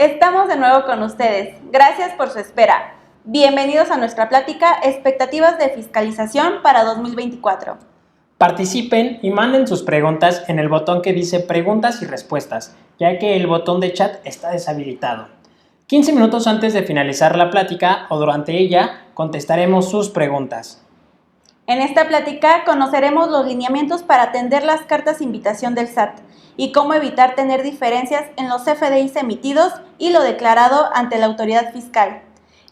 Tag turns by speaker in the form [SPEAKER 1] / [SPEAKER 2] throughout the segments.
[SPEAKER 1] Estamos de nuevo con ustedes. Gracias por su espera. Bienvenidos a nuestra plática Expectativas de Fiscalización para 2024.
[SPEAKER 2] Participen y manden sus preguntas en el botón que dice Preguntas y Respuestas, ya que el botón de chat está deshabilitado. 15 minutos antes de finalizar la plática o durante ella, contestaremos sus preguntas.
[SPEAKER 1] En esta plática conoceremos los lineamientos para atender las cartas de invitación del SAT y cómo evitar tener diferencias en los CFDIs emitidos y lo declarado ante la autoridad fiscal.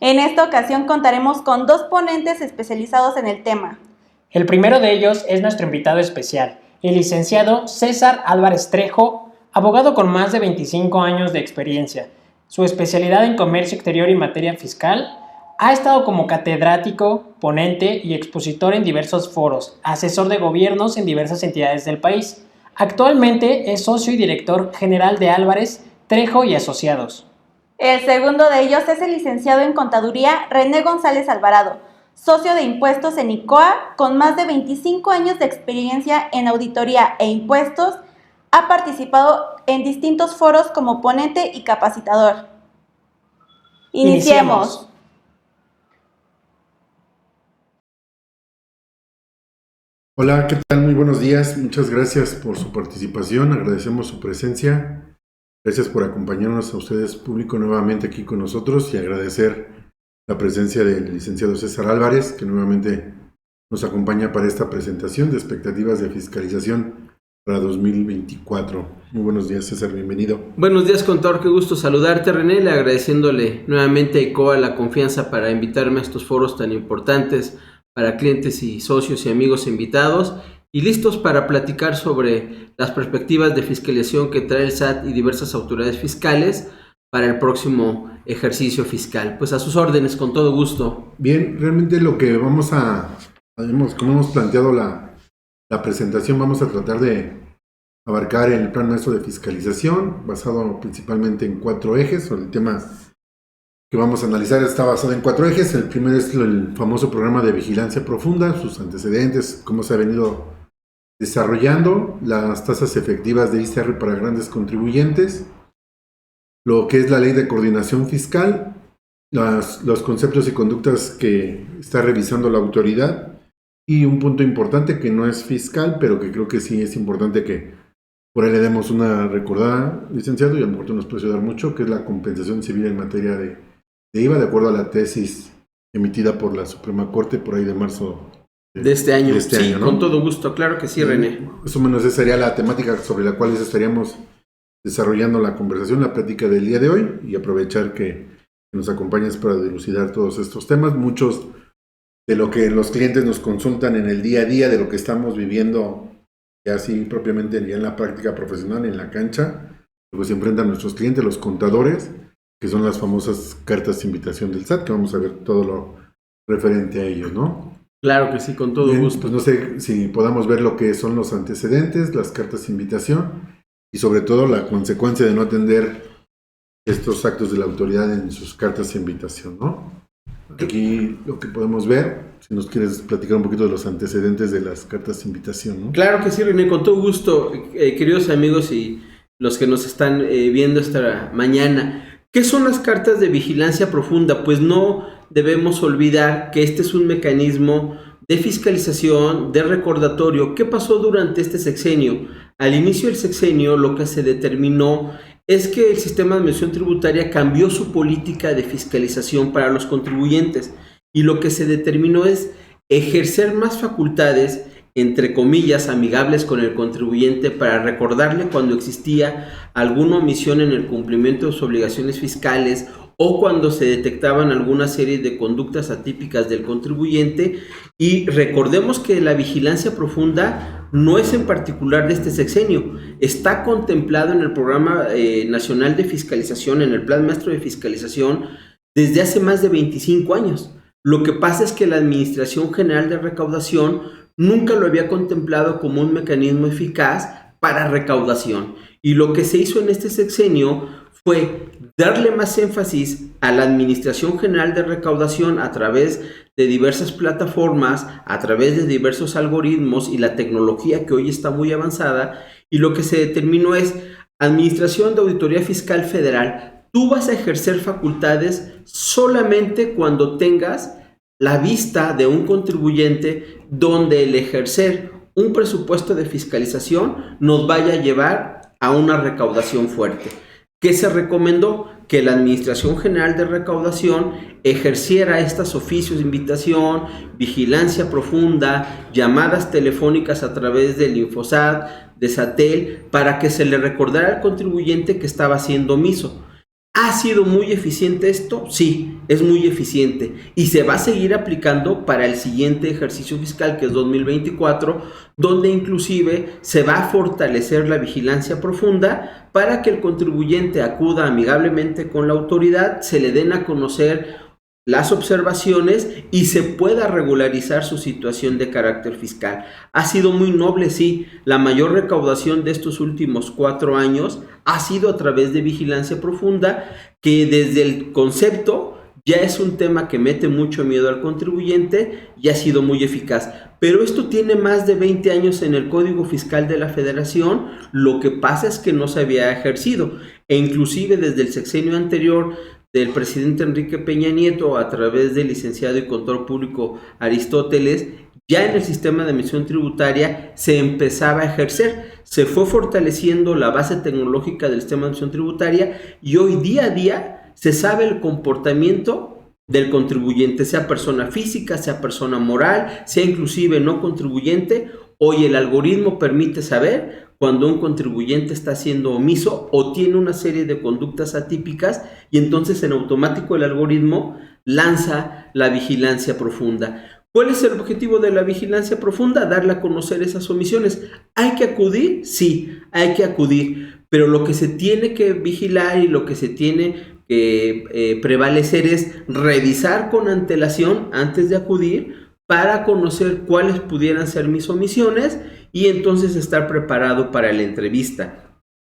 [SPEAKER 1] En esta ocasión contaremos con dos ponentes especializados en el tema.
[SPEAKER 2] El primero de ellos es nuestro invitado especial, el licenciado César Álvarez Trejo, abogado con más de 25 años de experiencia. Su especialidad en comercio exterior y materia fiscal. Ha estado como catedrático, ponente y expositor en diversos foros, asesor de gobiernos en diversas entidades del país. Actualmente es socio y director general de Álvarez, Trejo y Asociados.
[SPEAKER 1] El segundo de ellos es el licenciado en Contaduría René González Alvarado, socio de impuestos en ICOA, con más de 25 años de experiencia en auditoría e impuestos. Ha participado en distintos foros como ponente y capacitador. Iniciemos.
[SPEAKER 3] Hola, ¿qué tal? Muy buenos días. Muchas gracias por su participación. Agradecemos su presencia. Gracias por acompañarnos a ustedes, público, nuevamente aquí con nosotros y agradecer la presencia del licenciado César Álvarez, que nuevamente nos acompaña para esta presentación de expectativas de fiscalización para 2024. Muy buenos días, César, bienvenido.
[SPEAKER 4] Buenos días, contador, qué gusto saludarte, René, agradeciéndole nuevamente a ICOA la confianza para invitarme a estos foros tan importantes para clientes y socios y amigos invitados y listos para platicar sobre las perspectivas de fiscalización que trae el SAT y diversas autoridades fiscales para el próximo ejercicio fiscal. Pues a sus órdenes, con todo gusto.
[SPEAKER 3] Bien, realmente lo que como hemos planteado la presentación, vamos a tratar de abarcar el plan maestro de fiscalización, basado principalmente en 4 ejes. El tema que vamos a analizar está basado en 4 ejes. El primero es el famoso programa de vigilancia profunda, sus antecedentes, cómo se ha venido desarrollando, las tasas efectivas de ICR para grandes contribuyentes, lo que es la ley de coordinación fiscal, los conceptos y conductas que está revisando la autoridad y un punto importante que no es fiscal, pero que creo que sí es importante que por ahí le demos una recordada, licenciado, y a lo mejor nos puede ayudar mucho, que es la compensación civil en materia de IVA, de acuerdo a la tesis emitida por la Suprema Corte por ahí de marzo
[SPEAKER 4] de este año. Sí,
[SPEAKER 3] ¿no?
[SPEAKER 4] Con todo gusto, claro que sí, René.
[SPEAKER 3] Más o menos esa sería la temática sobre la cual estaríamos desarrollando la conversación, la plática del día de hoy, y aprovechar que nos acompañes para dilucidar todos estos temas. Muchos de lo que los clientes nos consultan en el día a día, de lo que estamos viviendo ya así propiamente ya en la práctica profesional, en la cancha, lo que se enfrentan nuestros clientes, los contadores, que son las famosas cartas de invitación del SAT, que vamos a ver todo lo referente a ellos, ¿no?
[SPEAKER 4] Claro que sí, con todo gusto.
[SPEAKER 3] Pues no sé si podamos ver lo que son los antecedentes, las cartas de invitación y sobre todo la consecuencia de no atender estos actos de la autoridad en sus cartas de invitación, ¿no? Aquí lo que podemos ver, si nos quieres platicar un poquito de los antecedentes de las cartas de invitación, ¿no?
[SPEAKER 4] Claro que sí, René, con todo gusto, queridos amigos y los que nos están viendo esta mañana. ¿Qué son las cartas de vigilancia profunda? Pues no debemos olvidar que este es un mecanismo de fiscalización, de recordatorio. ¿Qué pasó durante este sexenio? Al inicio del sexenio lo que se determinó es que el sistema de administración tributaria cambió su política de fiscalización para los contribuyentes y lo que se determinó es ejercer más facultades, entre comillas, amigables con el contribuyente para recordarle cuando existía alguna omisión en el cumplimiento de sus obligaciones fiscales o cuando se detectaban alguna serie de conductas atípicas del contribuyente. Y recordemos que la vigilancia profunda no es en particular de este sexenio, está contemplado en el Programa Nacional de Fiscalización, en el Plan Maestro de Fiscalización, desde hace más de 25 años. Lo que pasa es que la Administración General de Recaudación nunca lo había contemplado como un mecanismo eficaz para recaudación. Y lo que se hizo en este sexenio fue darle más énfasis a la Administración General de Recaudación a través de diversas plataformas, a través de diversos algoritmos y la tecnología que hoy está muy avanzada. Y lo que se determinó es Administración de Auditoría Fiscal Federal, tú vas a ejercer facultades solamente cuando tengas la vista de un contribuyente donde el ejercer un presupuesto de fiscalización nos vaya a llevar a una recaudación fuerte. ¿Qué se recomendó? Que la Administración General de Recaudación ejerciera estos oficios de invitación, vigilancia profunda, llamadas telefónicas a través del Infosat, de Satel, para que se le recordara al contribuyente que estaba siendo omiso. ¿Ha sido muy eficiente esto? Sí, es muy eficiente y se va a seguir aplicando para el siguiente ejercicio fiscal, que es 2024, donde inclusive se va a fortalecer la vigilancia profunda para que el contribuyente acuda amigablemente con la autoridad, se le den a conocer las observaciones y se pueda regularizar su situación de carácter fiscal. Ha sido muy noble, sí. La mayor recaudación de estos últimos 4 años ha sido a través de vigilancia profunda, que desde el concepto ya es un tema que mete mucho miedo al contribuyente y ha sido muy eficaz. Pero esto tiene más de 20 años en el Código Fiscal de la Federación. Lo que pasa es que no se había ejercido, e inclusive desde el sexenio anterior del presidente Enrique Peña Nieto, a través del licenciado y contador público Aristóteles, ya en el sistema de emisión tributaria se empezaba a ejercer. Se fue fortaleciendo la base tecnológica del sistema de emisión tributaria y hoy día a día se sabe el comportamiento del contribuyente, sea persona física, sea persona moral, sea inclusive no contribuyente. Hoy el algoritmo permite saber cuando un contribuyente está siendo omiso o tiene una serie de conductas atípicas, y entonces en automático el algoritmo lanza la vigilancia profunda. ¿Cuál es el objetivo de la vigilancia profunda? Darle a conocer esas omisiones. ¿Hay que acudir? Sí, hay que acudir, pero lo que se tiene que vigilar y lo que se tiene que prevalecer es revisar con antelación antes de acudir, para conocer cuáles pudieran ser mis omisiones y entonces estar preparado para la entrevista.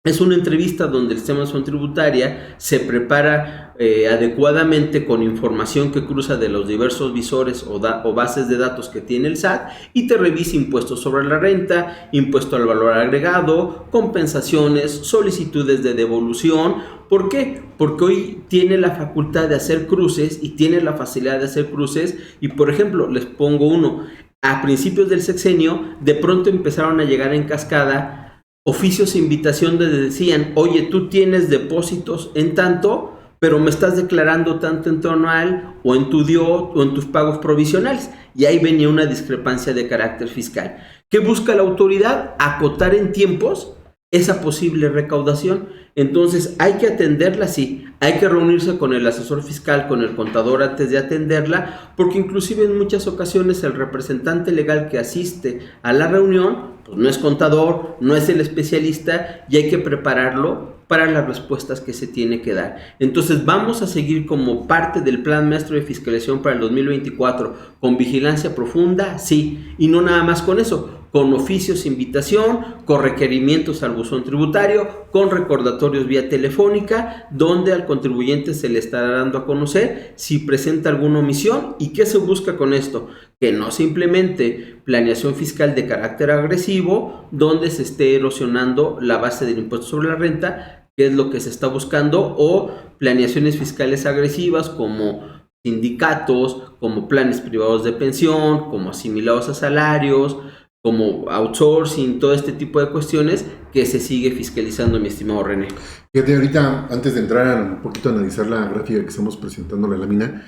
[SPEAKER 4] Es una entrevista donde el sistema de emisión tributaria se prepara adecuadamente con información que cruza de los diversos visores o bases de datos que tiene el SAT, y te revisa impuestos sobre la renta, impuesto al valor agregado, compensaciones, solicitudes de devolución. ¿Por qué? Porque hoy tiene la facultad de hacer cruces y tiene la facilidad de hacer cruces. Y por ejemplo, les pongo uno. A principios del sexenio, de pronto empezaron a llegar en cascada oficios de invitación donde decían: oye, tú tienes depósitos en tanto, pero me estás declarando tanto en tu anual o en tu DIO o en tus pagos provisionales. Y ahí venía una discrepancia de carácter fiscal. ¿Qué busca la autoridad? Acotar en tiempos esa posible recaudación. Entonces hay que atenderla, sí, hay que reunirse con el asesor fiscal, con el contador antes de atenderla, porque inclusive en muchas ocasiones el representante legal que asiste a la reunión pues no es contador, no es el especialista, y hay que prepararlo para las respuestas que se tiene que dar. Entonces vamos a seguir como parte del Plan Maestro de Fiscalización para el 2024 con vigilancia profunda, sí, y no nada más con eso, con oficios de invitación, con requerimientos al buzón tributario, con recordatorios vía telefónica, donde al contribuyente se le estará dando a conocer si presenta alguna omisión. ¿Y qué se busca con esto? Que no simplemente planeación fiscal de carácter agresivo, donde se esté erosionando la base del impuesto sobre la renta, que es lo que se está buscando, o planeaciones fiscales agresivas como sindicatos, como planes privados de pensión, como asimilados a salarios, como outsourcing, todo este tipo de cuestiones que se sigue fiscalizando, mi estimado René.
[SPEAKER 3] Fíjate, ahorita, antes de entrar un poquito a analizar la gráfica que estamos presentando, la lámina,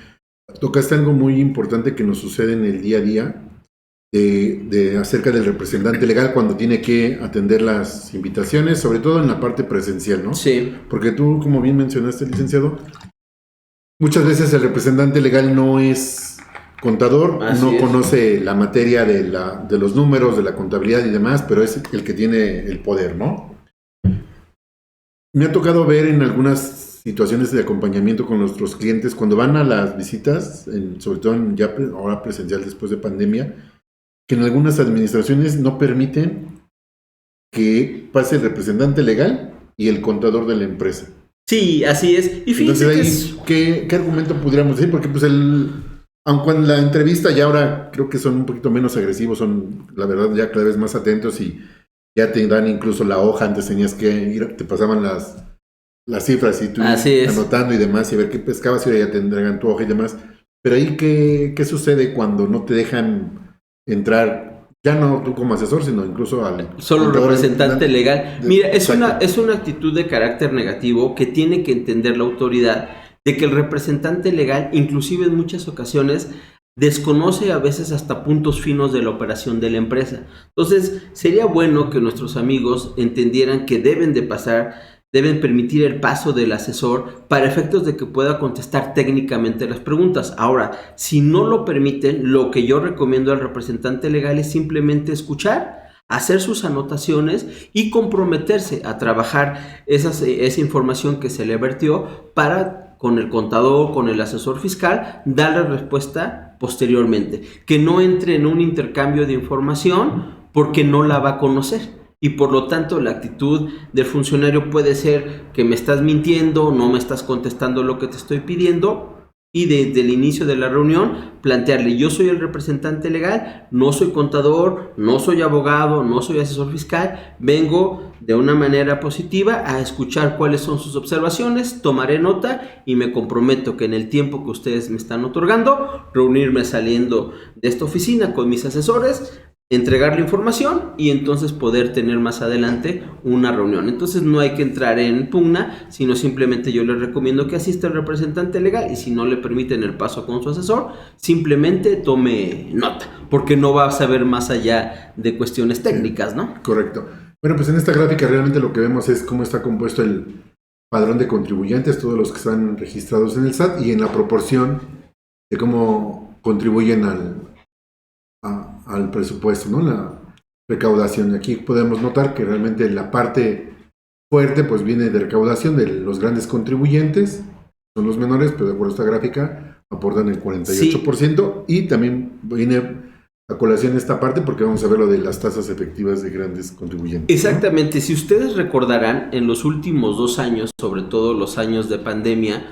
[SPEAKER 3] tocaste algo muy importante que nos sucede en el día a día, acerca del representante legal cuando tiene que atender las invitaciones, sobre todo en la parte presencial, ¿no?
[SPEAKER 4] Sí.
[SPEAKER 3] Porque tú, como bien mencionaste, licenciado, muchas veces el representante legal no es contador, no conoce la materia de los números, de la contabilidad y demás, pero es el que tiene el poder, ¿no? Me ha tocado ver en algunas situaciones de acompañamiento con nuestros clientes, cuando van a las visitas, sobre todo ahora presencial después de pandemia, que en algunas administraciones no permiten que pase el representante legal y el contador de la empresa.
[SPEAKER 4] Sí, así es. Y fíjense.
[SPEAKER 3] Entonces, ¿qué argumento podríamos decir? Porque pues aunque en la entrevista ya ahora creo que son un poquito menos agresivos, son la verdad ya cada vez más atentos y ya te dan incluso la hoja. Antes tenías que ir, te pasaban las cifras y tú
[SPEAKER 4] Así es.
[SPEAKER 3] anotando y demás, y ver qué pescabas, y ya te entregan tu hoja y demás. Pero ahí, ¿qué sucede cuando no te dejan entrar? Ya no tú como asesor, sino incluso al
[SPEAKER 4] Solo representante legal. Mira, es
[SPEAKER 3] Exacto.
[SPEAKER 4] una actitud de carácter negativo que tiene que entender la autoridad de que el representante legal, inclusive en muchas ocasiones, desconoce a veces hasta puntos finos de la operación de la empresa. Entonces, sería bueno que nuestros amigos entendieran que deben permitir el paso del asesor para efectos de que pueda contestar técnicamente las preguntas. Ahora, si no lo permiten, lo que yo recomiendo al representante legal es simplemente escuchar, hacer sus anotaciones y comprometerse a trabajar esa información que se le vertió para, con el contador, con el asesor fiscal, darle respuesta posteriormente. Que no entre en un intercambio de información porque no la va a conocer. Y por lo tanto la actitud del funcionario puede ser que me estás mintiendo, no me estás contestando lo que te estoy pidiendo, y desde el inicio de la reunión plantearle: yo soy el representante legal, no soy contador, no soy abogado, no soy asesor fiscal, vengo de una manera positiva a escuchar cuáles son sus observaciones, tomaré nota y me comprometo que en el tiempo que ustedes me están otorgando, reunirme saliendo de esta oficina con mis asesores, entregar la información y entonces poder tener más adelante una reunión. Entonces no hay que entrar en pugna, sino simplemente yo les recomiendo que asista el representante legal, y si no le permiten el paso con su asesor, simplemente tome nota, porque no va a saber más allá de cuestiones técnicas, ¿no?
[SPEAKER 3] Correcto. Bueno, pues en esta gráfica realmente lo que vemos es cómo está compuesto el padrón de contribuyentes, todos los que están registrados en el SAT, y en la proporción de cómo contribuyen al presupuesto, ¿no? La recaudación. Aquí podemos notar que realmente la parte fuerte pues viene de recaudación de los grandes contribuyentes, son los menores, pero de acuerdo a esta gráfica aportan el 48%, sí. Y también viene a colación esta parte porque vamos a ver lo de las tasas efectivas de grandes contribuyentes.
[SPEAKER 4] Exactamente, ¿no? Si ustedes recordarán, en los últimos 2 años, sobre todo los años de pandemia,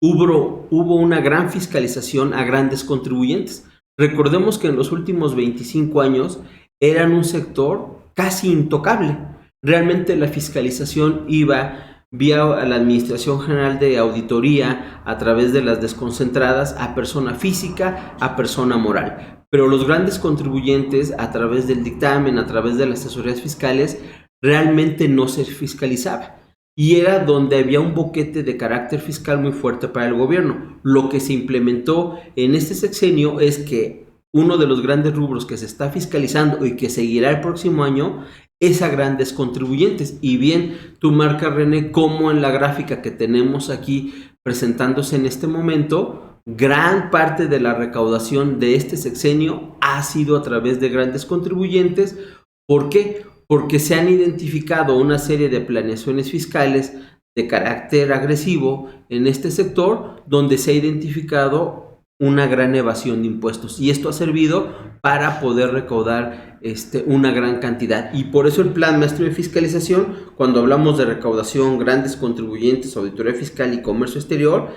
[SPEAKER 4] hubo una gran fiscalización a grandes contribuyentes. Recordemos que en los últimos 25 años eran un sector casi intocable. Realmente la fiscalización iba vía la Administración General de Auditoría a través de las desconcentradas a persona física, a persona moral. Pero los grandes contribuyentes, a través del dictamen, a través de las asesorías fiscales, realmente no se fiscalizaba. Y era donde había un boquete de carácter fiscal muy fuerte para el gobierno. Lo que se implementó en este sexenio es que uno de los grandes rubros que se está fiscalizando y que seguirá el próximo año es a grandes contribuyentes. Y bien, tú marcas, René, como en la gráfica que tenemos aquí presentándose en este momento, gran parte de la recaudación de este sexenio ha sido a través de grandes contribuyentes. ¿Por qué? Porque se han identificado una serie de planeaciones fiscales de carácter agresivo en este sector, donde se ha identificado una gran evasión de impuestos, y esto ha servido para poder recaudar una gran cantidad. Y por eso el Plan Maestro de Fiscalización, cuando hablamos de recaudación, grandes contribuyentes, auditoría fiscal y comercio exterior,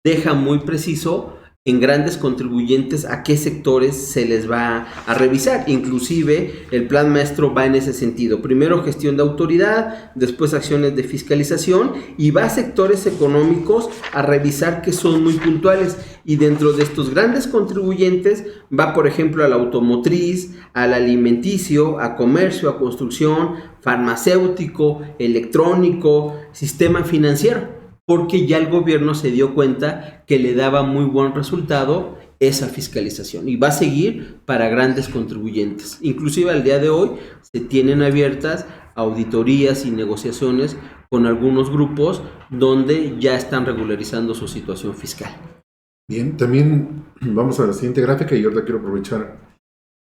[SPEAKER 4] deja muy preciso en grandes contribuyentes a qué sectores se les va a revisar. Inclusive el plan maestro va en ese sentido: primero gestión de autoridad, después acciones de fiscalización, y va a sectores económicos a revisar que son muy puntuales. Y dentro de estos grandes contribuyentes va, por ejemplo, a la automotriz, al alimenticio, a comercio, a construcción, farmacéutico, electrónico, sistema financiero, porque ya el gobierno se dio cuenta que le daba muy buen resultado esa fiscalización, y va a seguir para grandes contribuyentes. Inclusive al día de hoy se tienen abiertas auditorías y negociaciones con algunos grupos donde ya están regularizando su situación fiscal.
[SPEAKER 3] Bien, también vamos a la siguiente gráfica, y ahorita quiero aprovechar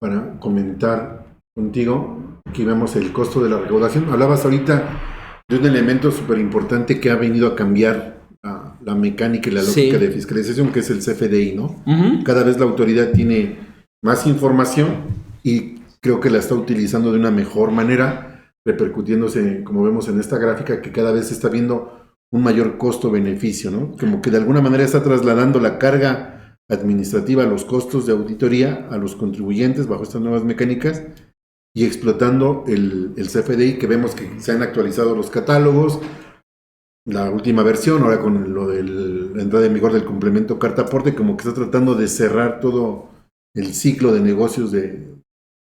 [SPEAKER 3] para comentar contigo. Aquí vemos el costo de la recaudación. Hablabas ahorita de un elemento súper importante que ha venido a cambiar la mecánica y la lógica de fiscalización, que es el CFDI, ¿no? Uh-huh. Cada vez la autoridad tiene más información y creo que la está utilizando de una mejor manera, repercutiéndose, como vemos en esta gráfica, que cada vez se está viendo un mayor costo-beneficio, ¿no? Como que de alguna manera está trasladando la carga administrativa, los costos de auditoría a los contribuyentes bajo estas nuevas mecánicas, y explotando el CFDI, que vemos que se han actualizado los catálogos, la última versión, ahora con lo de la entrada en vigor del complemento carta aporte, como que está tratando de cerrar todo el ciclo de negocios de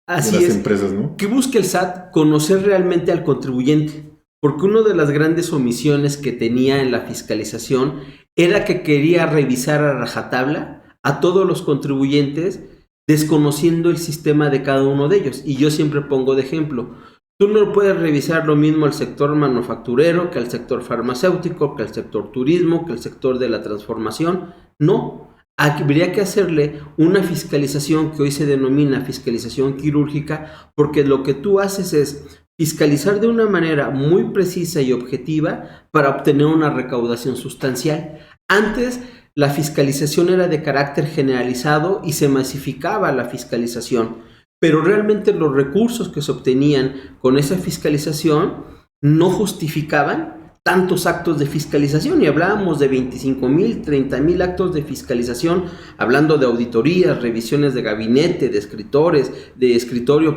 [SPEAKER 4] Así
[SPEAKER 3] las
[SPEAKER 4] es.
[SPEAKER 3] empresas, ¿no?
[SPEAKER 4] ¿Qué busca el SAT? Conocer realmente al contribuyente. Porque una de las grandes omisiones que tenía en la fiscalización era que quería revisar a rajatabla a todos los contribuyentes, desconociendo el sistema de cada uno de ellos. Y yo siempre pongo de ejemplo, tú no puedes revisar lo mismo al sector manufacturero que al sector farmacéutico, que al sector turismo, que al sector de la transformación. No. Habría que hacerle una fiscalización que hoy se denomina fiscalización quirúrgica, porque lo que tú haces es fiscalizar de una manera muy precisa y objetiva para obtener una recaudación sustancial. Antes, la fiscalización era de carácter generalizado y se masificaba la fiscalización, pero realmente los recursos que se obtenían con esa fiscalización no justificaban tantos actos de fiscalización, y hablábamos de 25,000, 30,000 actos de fiscalización, hablando de auditorías, revisiones de gabinete, de escritorio,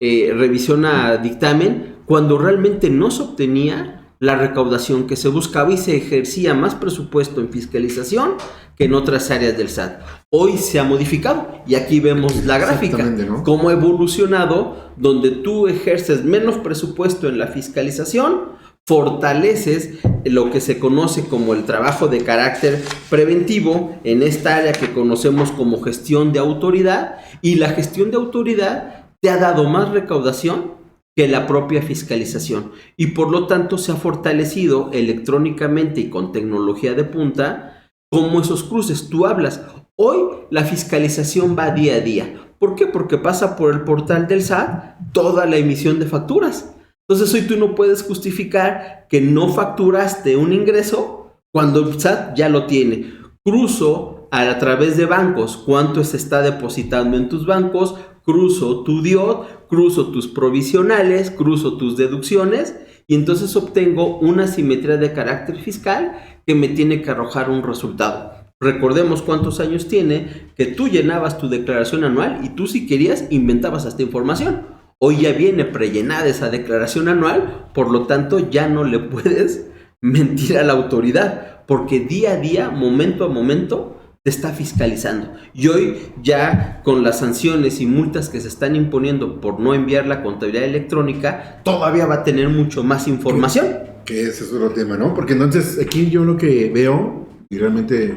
[SPEAKER 4] revisión a dictamen, cuando realmente no se obtenía la recaudación que se buscaba y se ejercía más presupuesto en fiscalización que en otras áreas del SAT. Hoy se ha modificado y aquí vemos la gráfica,
[SPEAKER 3] ¿no?
[SPEAKER 4] Cómo ha evolucionado, donde tú ejerces menos presupuesto en la fiscalización, fortaleces lo que se conoce como el trabajo de carácter preventivo en esta área que conocemos como gestión de autoridad, y la gestión de autoridad te ha dado más recaudación que la propia fiscalización, y por lo tanto se ha fortalecido electrónicamente y con tecnología de punta como esos cruces. Tú hablas, hoy la fiscalización va día a día. ¿Por qué? Porque pasa por el portal del SAT toda la emisión de facturas. Entonces hoy tú no puedes justificar que no facturaste un ingreso cuando el SAT ya lo tiene. Cruzo a través de bancos cuánto se está depositando en tus bancos, cruzo tu DIOT, cruzo tus provisionales, cruzo tus deducciones, y entonces obtengo una simetría de carácter fiscal que me tiene que arrojar un resultado. Recordemos cuántos años tiene que tú llenabas tu declaración anual y tú, si querías, inventabas hasta información. Hoy ya viene prellenada esa declaración anual, por lo tanto ya no le puedes mentir a la autoridad, porque día a día, momento a momento, te está fiscalizando. Y hoy ya con las sanciones y multas que se están imponiendo por no enviar la contabilidad electrónica, todavía va a tener mucho más información.
[SPEAKER 3] Que ese es otro tema, ¿no? Porque entonces aquí yo lo que veo, y realmente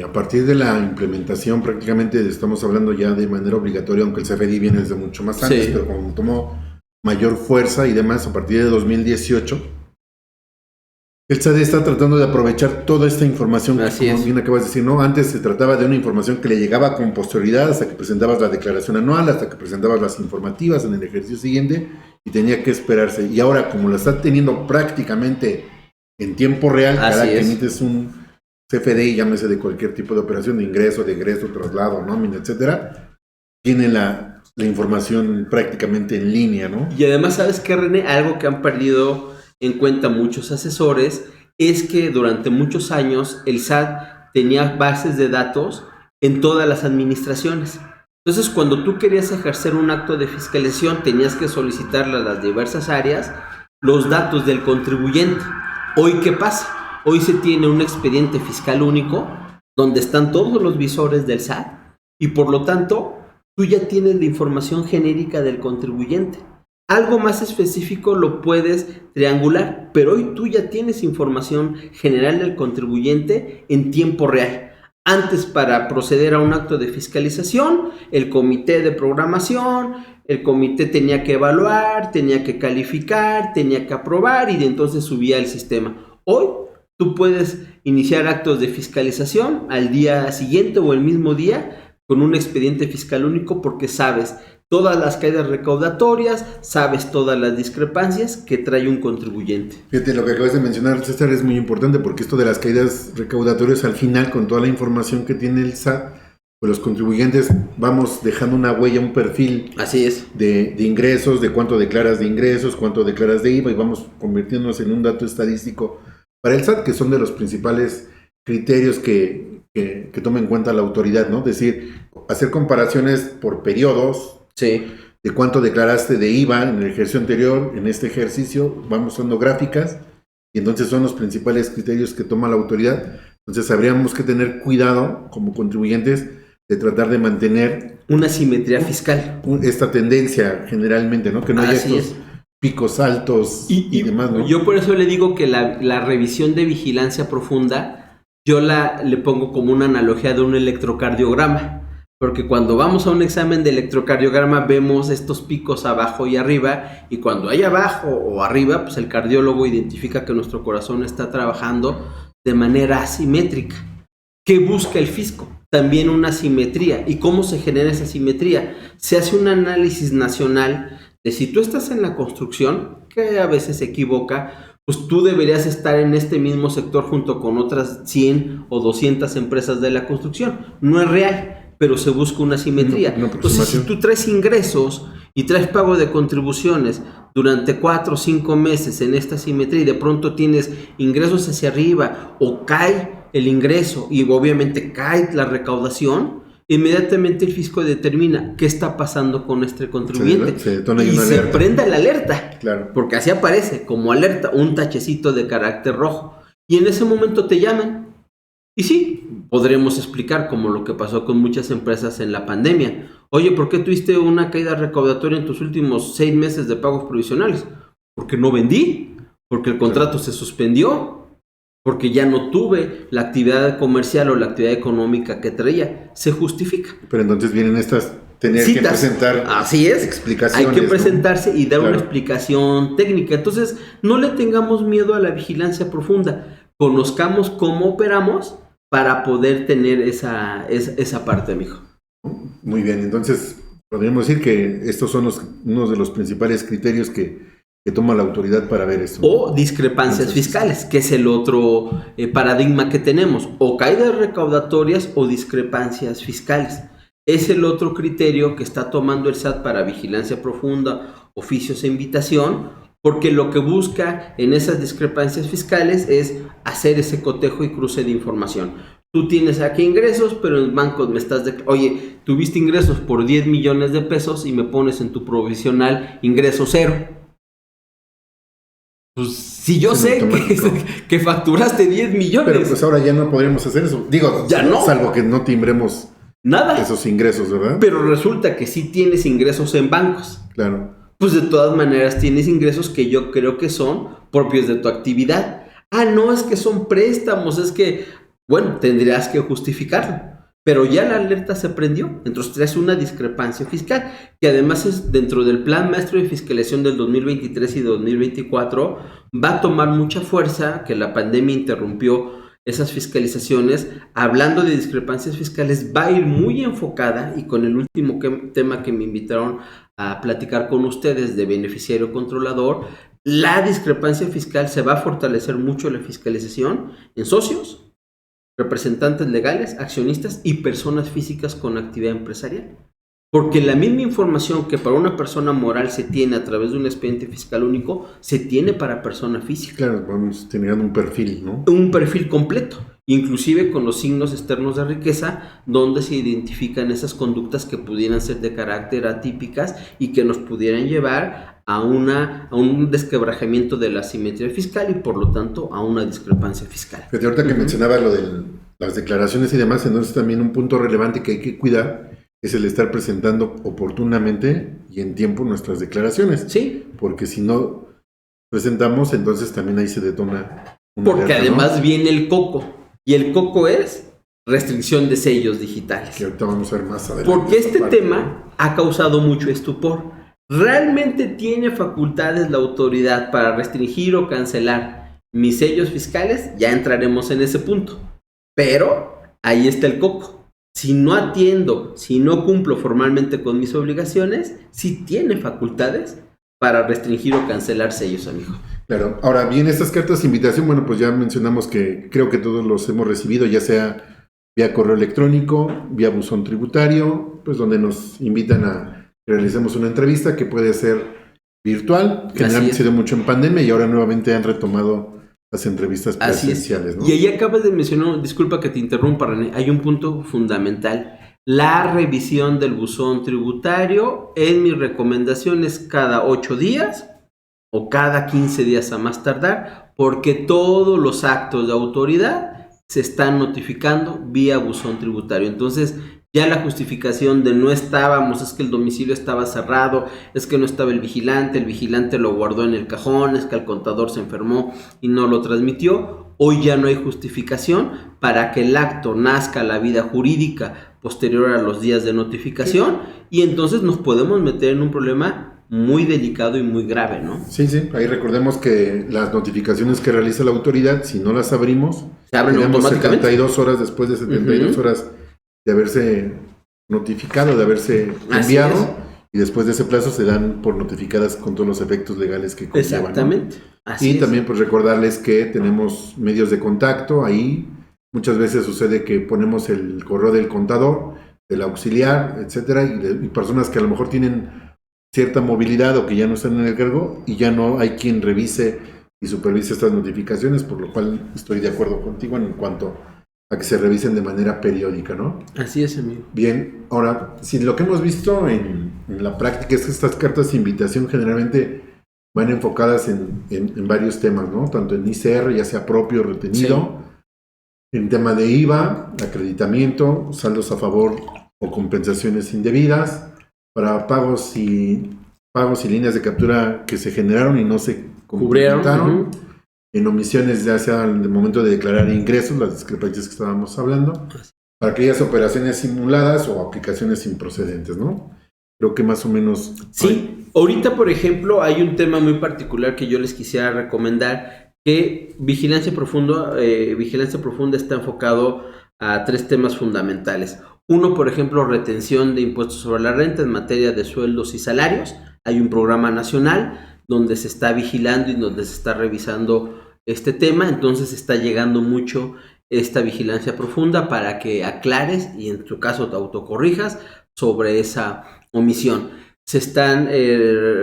[SPEAKER 3] a partir de la implementación prácticamente estamos hablando ya de manera obligatoria, aunque el CFDI viene desde mucho más antes, pero como tomó mayor fuerza y demás a partir de 2018, el SAT está tratando de aprovechar toda esta información que, como bien acabas de decir, ¿no? Antes se trataba de una información que le llegaba con posterioridad hasta que presentabas la declaración anual, hasta que presentabas las informativas en el ejercicio siguiente, y tenía que esperarse. Y ahora, como la está teniendo prácticamente en tiempo real, cada que emites un CFDI, llámese de cualquier tipo de operación, de ingreso, traslado, nómina, etcétera, tiene la información prácticamente en línea, ¿no?
[SPEAKER 4] Y además, ¿sabes qué, René? Algo que han perdido en cuenta muchos asesores es que durante muchos años el SAT tenía bases de datos en todas las administraciones. Entonces, cuando tú querías ejercer un acto de fiscalización, tenías que solicitarle a las diversas áreas los datos del contribuyente. Hoy, ¿qué pasa? Hoy se tiene un expediente fiscal único donde están todos los visores del SAT, y por lo tanto tú ya tienes la información genérica del contribuyente. Algo más específico lo puedes triangular, pero hoy tú ya tienes información general del contribuyente en tiempo real. Antes, para proceder a un acto de fiscalización, el comité de programación, el comité tenía que evaluar, tenía que calificar, tenía que aprobar, y de entonces subía el sistema. Hoy tú puedes iniciar actos de fiscalización al día siguiente o el mismo día con un expediente fiscal único, porque sabes todas las caídas recaudatorias, sabes todas las discrepancias que trae un contribuyente.
[SPEAKER 3] Fíjate, lo que acabas de mencionar, César, es muy importante, porque esto de las caídas recaudatorias, al final, con toda la información que tiene el SAT, pues los contribuyentes vamos dejando una huella, un perfil.
[SPEAKER 4] Así es.
[SPEAKER 3] De ingresos, de cuánto declaras de ingresos, cuánto declaras de IVA, y vamos convirtiéndonos en un dato estadístico para el SAT, que son de los principales criterios que toma en cuenta la autoridad, ¿no? Es decir, hacer comparaciones por periodos,
[SPEAKER 4] sí,
[SPEAKER 3] de cuánto declaraste de IVA en el ejercicio anterior, en este ejercicio, vamos dando gráficas, y entonces son los principales criterios que toma la autoridad. Entonces habríamos que tener cuidado como contribuyentes de tratar de mantener
[SPEAKER 4] una simetría fiscal.
[SPEAKER 3] Esta tendencia generalmente, ¿no? Que no haya
[SPEAKER 4] Así
[SPEAKER 3] estos picos altos y demás, ¿no?
[SPEAKER 4] Yo por eso le digo que la revisión de vigilancia profunda, yo le pongo como una analogía de un electrocardiograma. Porque cuando vamos a un examen de electrocardiograma vemos estos picos abajo y arriba, y cuando hay abajo o arriba, pues el cardiólogo identifica que nuestro corazón está trabajando de manera asimétrica. ¿Qué busca el fisco? También una simetría. ¿Y cómo se genera esa simetría? Se hace un análisis nacional de si tú estás en la construcción, que a veces se equivoca, pues tú deberías estar en este mismo sector junto con otras 100 o 200 empresas de la construcción. No es real, pero se busca una simetría. Entonces, si tú traes ingresos y traes pago de contribuciones durante 4 o 5 meses en esta simetría y de pronto tienes ingresos hacia arriba o cae el ingreso y obviamente cae la recaudación, inmediatamente el fisco determina qué está pasando con este contribuyente y se prende la alerta,
[SPEAKER 3] claro,
[SPEAKER 4] porque así aparece como alerta un tachecito de carácter rojo y en ese momento te llaman. Y sí, podremos explicar como lo que pasó con muchas empresas en la pandemia. Oye, ¿por qué tuviste una caída recaudatoria en tus últimos 6 meses de pagos provisionales? Porque no vendí, porque el contrato se suspendió, porque ya no tuve la actividad comercial o la actividad económica que traía. Se justifica.
[SPEAKER 3] Pero entonces vienen estas, tener
[SPEAKER 4] citas,
[SPEAKER 3] que presentar
[SPEAKER 4] así es,
[SPEAKER 3] explicaciones.
[SPEAKER 4] Hay que presentarse, ¿no? Y dar
[SPEAKER 3] claro,
[SPEAKER 4] una explicación técnica. Entonces, no le tengamos miedo a la vigilancia profunda. Conozcamos cómo operamos para poder tener esa parte, amigo.
[SPEAKER 3] Muy bien, entonces podríamos decir que estos son unos de los principales criterios que toma la autoridad para ver esto.
[SPEAKER 4] O discrepancias fiscales, que es el otro paradigma que tenemos. O caídas recaudatorias o discrepancias fiscales. Es el otro criterio que está tomando el SAT para vigilancia profunda, oficios e invitación, porque lo que busca en esas discrepancias fiscales es hacer ese cotejo y cruce de información. Tú tienes aquí ingresos, pero en el banco me estás oye, tuviste ingresos por 10 millones de pesos y me pones en tu provisional ingreso 0. Pues si yo sé que facturaste 10 millones.
[SPEAKER 3] Pero pues ahora ya no podremos hacer eso. Digo,
[SPEAKER 4] ya no.
[SPEAKER 3] Salvo que no timbremos
[SPEAKER 4] nada
[SPEAKER 3] esos ingresos, ¿verdad?
[SPEAKER 4] Pero resulta que sí tienes ingresos en bancos.
[SPEAKER 3] Claro.
[SPEAKER 4] Pues de todas maneras tienes ingresos que yo creo que son propios de tu actividad. Ah, no, es que son préstamos, es que, bueno, tendrías que justificarlo. Pero ya la alerta se prendió, entonces traes una discrepancia fiscal, que además es dentro del Plan Maestro de Fiscalización del 2023 y 2024, va a tomar mucha fuerza, que la pandemia interrumpió esas fiscalizaciones. Hablando de discrepancias fiscales, va a ir muy enfocada, y con el último tema que me invitaron a platicar con ustedes de beneficiario controlador, la discrepancia fiscal se va a fortalecer mucho la fiscalización en socios, representantes legales, accionistas y personas físicas con actividad empresarial. Porque la misma información que para una persona moral se tiene a través de un expediente fiscal único, se tiene para persona física.
[SPEAKER 3] Claro, vamos teniendo un perfil, ¿no?
[SPEAKER 4] Un perfil completo, inclusive con los signos externos de riqueza, donde se identifican esas conductas que pudieran ser de carácter atípicas y que nos pudieran llevar a un desquebrajamiento de la asimetría fiscal y por lo tanto a una discrepancia fiscal.
[SPEAKER 3] Pero ahorita que mencionaba lo de las declaraciones y demás, entonces también un punto relevante que hay que cuidar es el estar presentando oportunamente y en tiempo nuestras declaraciones.
[SPEAKER 4] Sí.
[SPEAKER 3] Porque si no presentamos, entonces también ahí se detona una
[SPEAKER 4] porque
[SPEAKER 3] alerta,
[SPEAKER 4] además
[SPEAKER 3] ¿no?
[SPEAKER 4] viene el coco, y el coco es restricción de sellos digitales.
[SPEAKER 3] Que ahorita vamos a ver más adelante.
[SPEAKER 4] Porque este tema ha causado mucho estupor. ¿Realmente tiene facultades la autoridad para restringir o cancelar mis sellos fiscales? Ya entraremos en ese punto. Pero ahí está el coco. Si no atiendo, si no cumplo formalmente con mis obligaciones, sí tiene facultades para restringir o cancelar sellos, amigo.
[SPEAKER 3] Claro. Ahora bien, estas cartas de invitación, bueno, pues ya mencionamos que creo que todos los hemos recibido, ya sea vía correo electrónico, vía buzón tributario, pues donde nos invitan a que realicemos una entrevista que puede ser virtual. Generalmente se dio mucho en pandemia y ahora nuevamente han retomado las entrevistas presenciales, ¿no?
[SPEAKER 4] Y ahí acabas de mencionar, disculpa que te interrumpa, René, hay un punto fundamental. La revisión del buzón tributario, en mis recomendaciones, cada 8 días o cada 15 días a más tardar, porque todos los actos de autoridad se están notificando vía buzón tributario. Entonces, ya la justificación de no estábamos, es que el domicilio estaba cerrado, es que no estaba el vigilante lo guardó en el cajón, es que el contador se enfermó y no lo transmitió. Hoy ya no hay justificación para que el acto nazca a la vida jurídica posterior a los días de notificación, y entonces nos podemos meter en un problema muy delicado y muy grave, ¿no?
[SPEAKER 3] Sí, ahí recordemos que las notificaciones que realiza la autoridad, si no las abrimos,
[SPEAKER 4] se abren
[SPEAKER 3] tenemos
[SPEAKER 4] automáticamente
[SPEAKER 3] 72 horas después de 72 horas de haberse notificado, de haberse enviado, y después de ese plazo se dan por notificadas con todos los efectos legales que conllevan.
[SPEAKER 4] Exactamente.
[SPEAKER 3] ¿No? Y también pues recordarles que tenemos medios de contacto ahí. Muchas veces sucede que ponemos el correo del contador, del auxiliar, etcétera, y personas que a lo mejor tienen cierta movilidad o que ya no están en el cargo y ya no hay quien revise y supervise estas notificaciones, por lo cual estoy de acuerdo contigo en cuanto a que se revisen de manera periódica, ¿no?
[SPEAKER 4] Así es, amigo.
[SPEAKER 3] Bien, ahora, si lo que hemos visto en la práctica es que estas cartas de invitación generalmente van enfocadas en varios temas, ¿no? Tanto en ICR, ya sea propio o retenido, en tema de IVA, acreditamiento, saldos a favor o compensaciones indebidas, para pagos y líneas de captura que se generaron y no se cubrieron, en omisiones ya sea en el momento de declarar ingresos, las discrepancias que estábamos hablando, para aquellas operaciones simuladas o aplicaciones improcedentes, ¿no? Creo que más o menos...
[SPEAKER 4] Sí, ahorita por ejemplo hay un tema muy particular que yo les quisiera recomendar, que Vigilancia Profunda está enfocado a 3 temas fundamentales. Uno, por ejemplo, retención de impuestos sobre la renta en materia de sueldos y salarios. Hay un programa nacional donde se está vigilando y donde se está revisando este tema, entonces está llegando mucho esta vigilancia profunda para que aclares y en tu caso te autocorrijas sobre esa omisión. Se están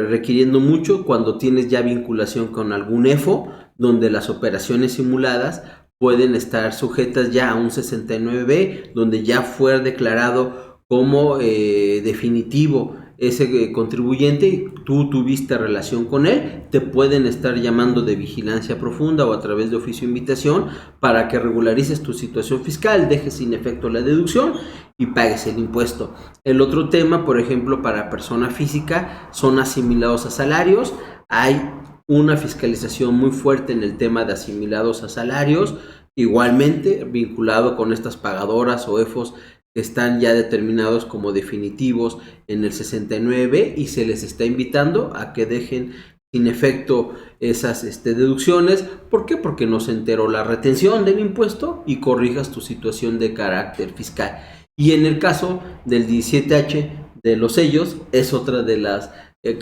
[SPEAKER 4] requiriendo mucho cuando tienes ya vinculación con algún EFO, donde las operaciones simuladas pueden estar sujetas ya a un 69B, donde ya fue declarado como definitivo ese contribuyente y tú tuviste relación con él, te pueden estar llamando de vigilancia profunda o a través de oficio de invitación para que regularices tu situación fiscal, dejes sin efecto la deducción y pagues el impuesto. El otro tema, por ejemplo, para persona física, son asimilados a salarios. Hay una fiscalización muy fuerte en el tema de asimilados a salarios, igualmente vinculado con estas pagadoras o EFOS que están ya determinados como definitivos en el 69 y se les está invitando a que dejen sin efecto esas deducciones. ¿Por qué? Porque no se enteró la retención del impuesto y corrijas tu situación de carácter fiscal. Y en el caso del 17H de los sellos, es otra de las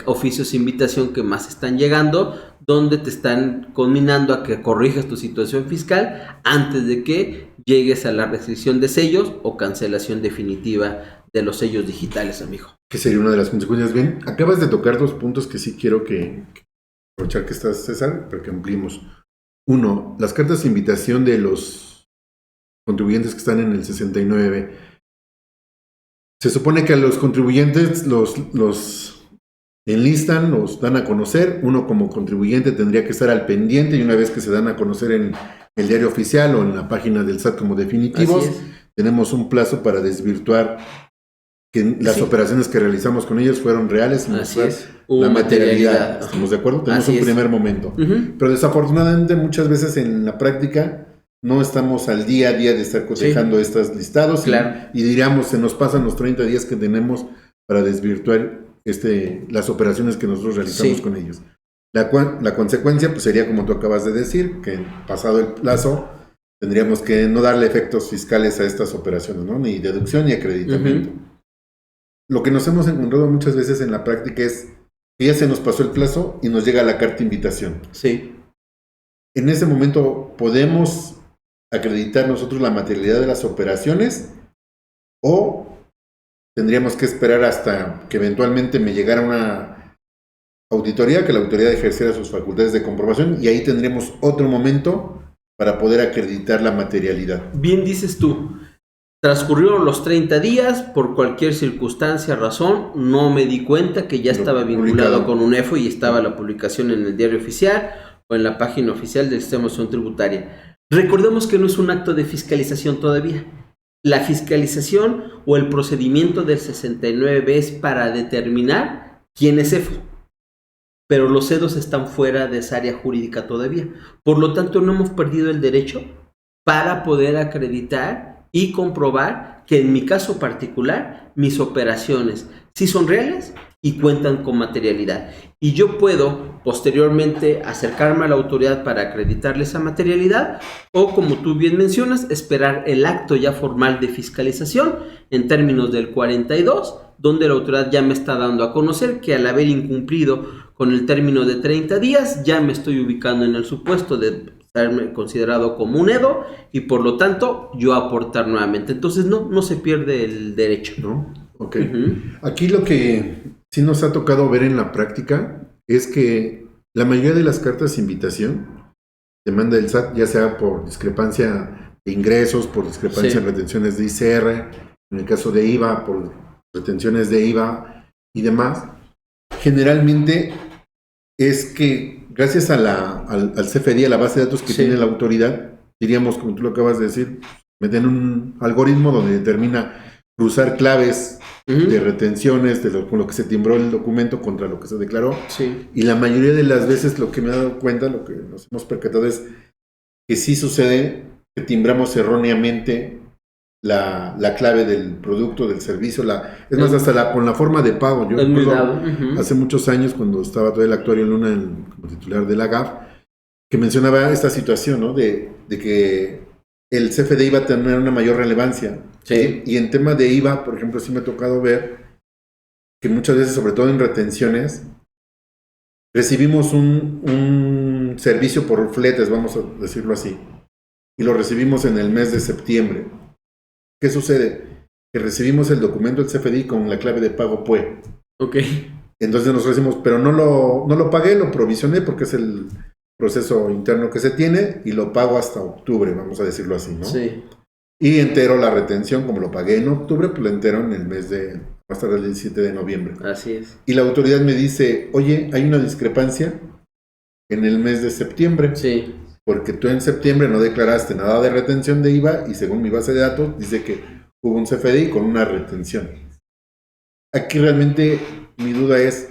[SPEAKER 4] oficios de invitación que más están llegando, donde te están conminando a que corrijas tu situación fiscal antes de que llegues a la restricción de sellos o cancelación definitiva de los sellos digitales, amigo.
[SPEAKER 3] Que sería una de las consecuencias. Bien, acabas de tocar 2 puntos que sí quiero que aprovechar que estás, César, para que ampliemos. Uno, las cartas de invitación de los contribuyentes que están en el 69. Se supone que a los contribuyentes los enlistan, los dan a conocer. Uno como contribuyente tendría que estar al pendiente y una vez que se dan a conocer en el diario oficial o en la página del SAT como definitivos, tenemos un plazo para desvirtuar que las operaciones que realizamos con ellos fueron reales y mostrar la materialidad. ¿Estamos de acuerdo? Tenemos un primer momento. Pero desafortunadamente muchas veces en la práctica no estamos al día a día de estar cotejando estos listados y diríamos, se nos pasan los 30 días que tenemos para desvirtuar las operaciones que nosotros realizamos con ellos. La consecuencia pues sería como tú acabas de decir, que pasado el plazo tendríamos que no darle efectos fiscales a estas operaciones, ¿no? Ni deducción ni acreditamiento. Lo que nos hemos encontrado muchas veces en la práctica es que ya se nos pasó el plazo y nos llega la carta de invitación.
[SPEAKER 4] Sí.
[SPEAKER 3] En ese momento podemos acreditar nosotros la materialidad de las operaciones o tendríamos que esperar hasta que eventualmente me llegara una auditoría, que la autoridad ejerciera sus facultades de comprobación y ahí tendremos otro momento para poder acreditar la materialidad.
[SPEAKER 4] Bien dices tú, transcurrieron los 30 días, por cualquier circunstancia, razón, no me di cuenta que ya estaba vinculado con un EFO y estaba la publicación en el diario oficial, o en la página oficial del Sistema de Administración Tributaria. Recordemos que no es un acto de fiscalización todavía. La fiscalización o el procedimiento del 69B es para determinar quién es CEFO. Pero los CEDOS están fuera de esa área jurídica todavía. Por lo tanto, no hemos perdido el derecho para poder acreditar y comprobar que en mi caso particular, mis operaciones sí son reales y cuentan con materialidad. Y yo puedo posteriormente acercarme a la autoridad para acreditarle esa materialidad o, como tú bien mencionas, esperar el acto ya formal de fiscalización en términos del 42, donde la autoridad ya me está dando a conocer que al haber incumplido con el término de 30 días, ya me estoy ubicando en el supuesto de estarme considerado como un EDO y por lo tanto yo aportar nuevamente. Entonces no se pierde el derecho.
[SPEAKER 3] ¿No? Ok. Aquí lo que sí nos ha tocado ver en la práctica es que la mayoría de las cartas de invitación demanda del SAT, ya sea por discrepancia de ingresos, por discrepancia en retenciones de ICR, en el caso de IVA, por retenciones de IVA y demás, generalmente es que gracias a al CFDI, a la base de datos que tiene la autoridad, diríamos, como tú lo acabas de decir, meten un algoritmo donde determina cruzar claves de retenciones, con lo que se timbró el documento contra lo que se declaró. Y la mayoría de las veces lo que me he dado cuenta, lo que nos hemos percatado es que sí sucede que timbramos erróneamente la clave del producto, del servicio, es más, hasta con la forma de pago. Yo recuerdo hace muchos años, cuando estaba todavía el actuario Luna como titular de la GAF, que mencionaba esta situación, ¿no? De que el CFDI iba a tener una mayor relevancia. ¿Sí? Y en tema de IVA, por ejemplo, sí me ha tocado ver que muchas veces, sobre todo en retenciones, recibimos un servicio por fletes, vamos a decirlo así, y lo recibimos en el mes de septiembre. ¿Qué sucede? Que recibimos el documento del CFDI con la clave de pago PUE.
[SPEAKER 4] Ok.
[SPEAKER 3] Entonces nosotros decimos, pero no lo pagué, lo provisioné porque es el proceso interno que se tiene y lo pago hasta octubre, vamos a decirlo así, ¿no?
[SPEAKER 4] Sí.
[SPEAKER 3] Y entero la retención, como lo pagué en octubre, pues lo entero en el mes de, hasta el 17 de noviembre.
[SPEAKER 4] Así es.
[SPEAKER 3] Y la autoridad me dice, oye, hay una discrepancia en el mes de septiembre.
[SPEAKER 4] Sí.
[SPEAKER 3] Porque tú en septiembre no declaraste nada de retención de IVA y según mi base de datos dice que hubo un CFDI con una retención. Aquí realmente mi duda es,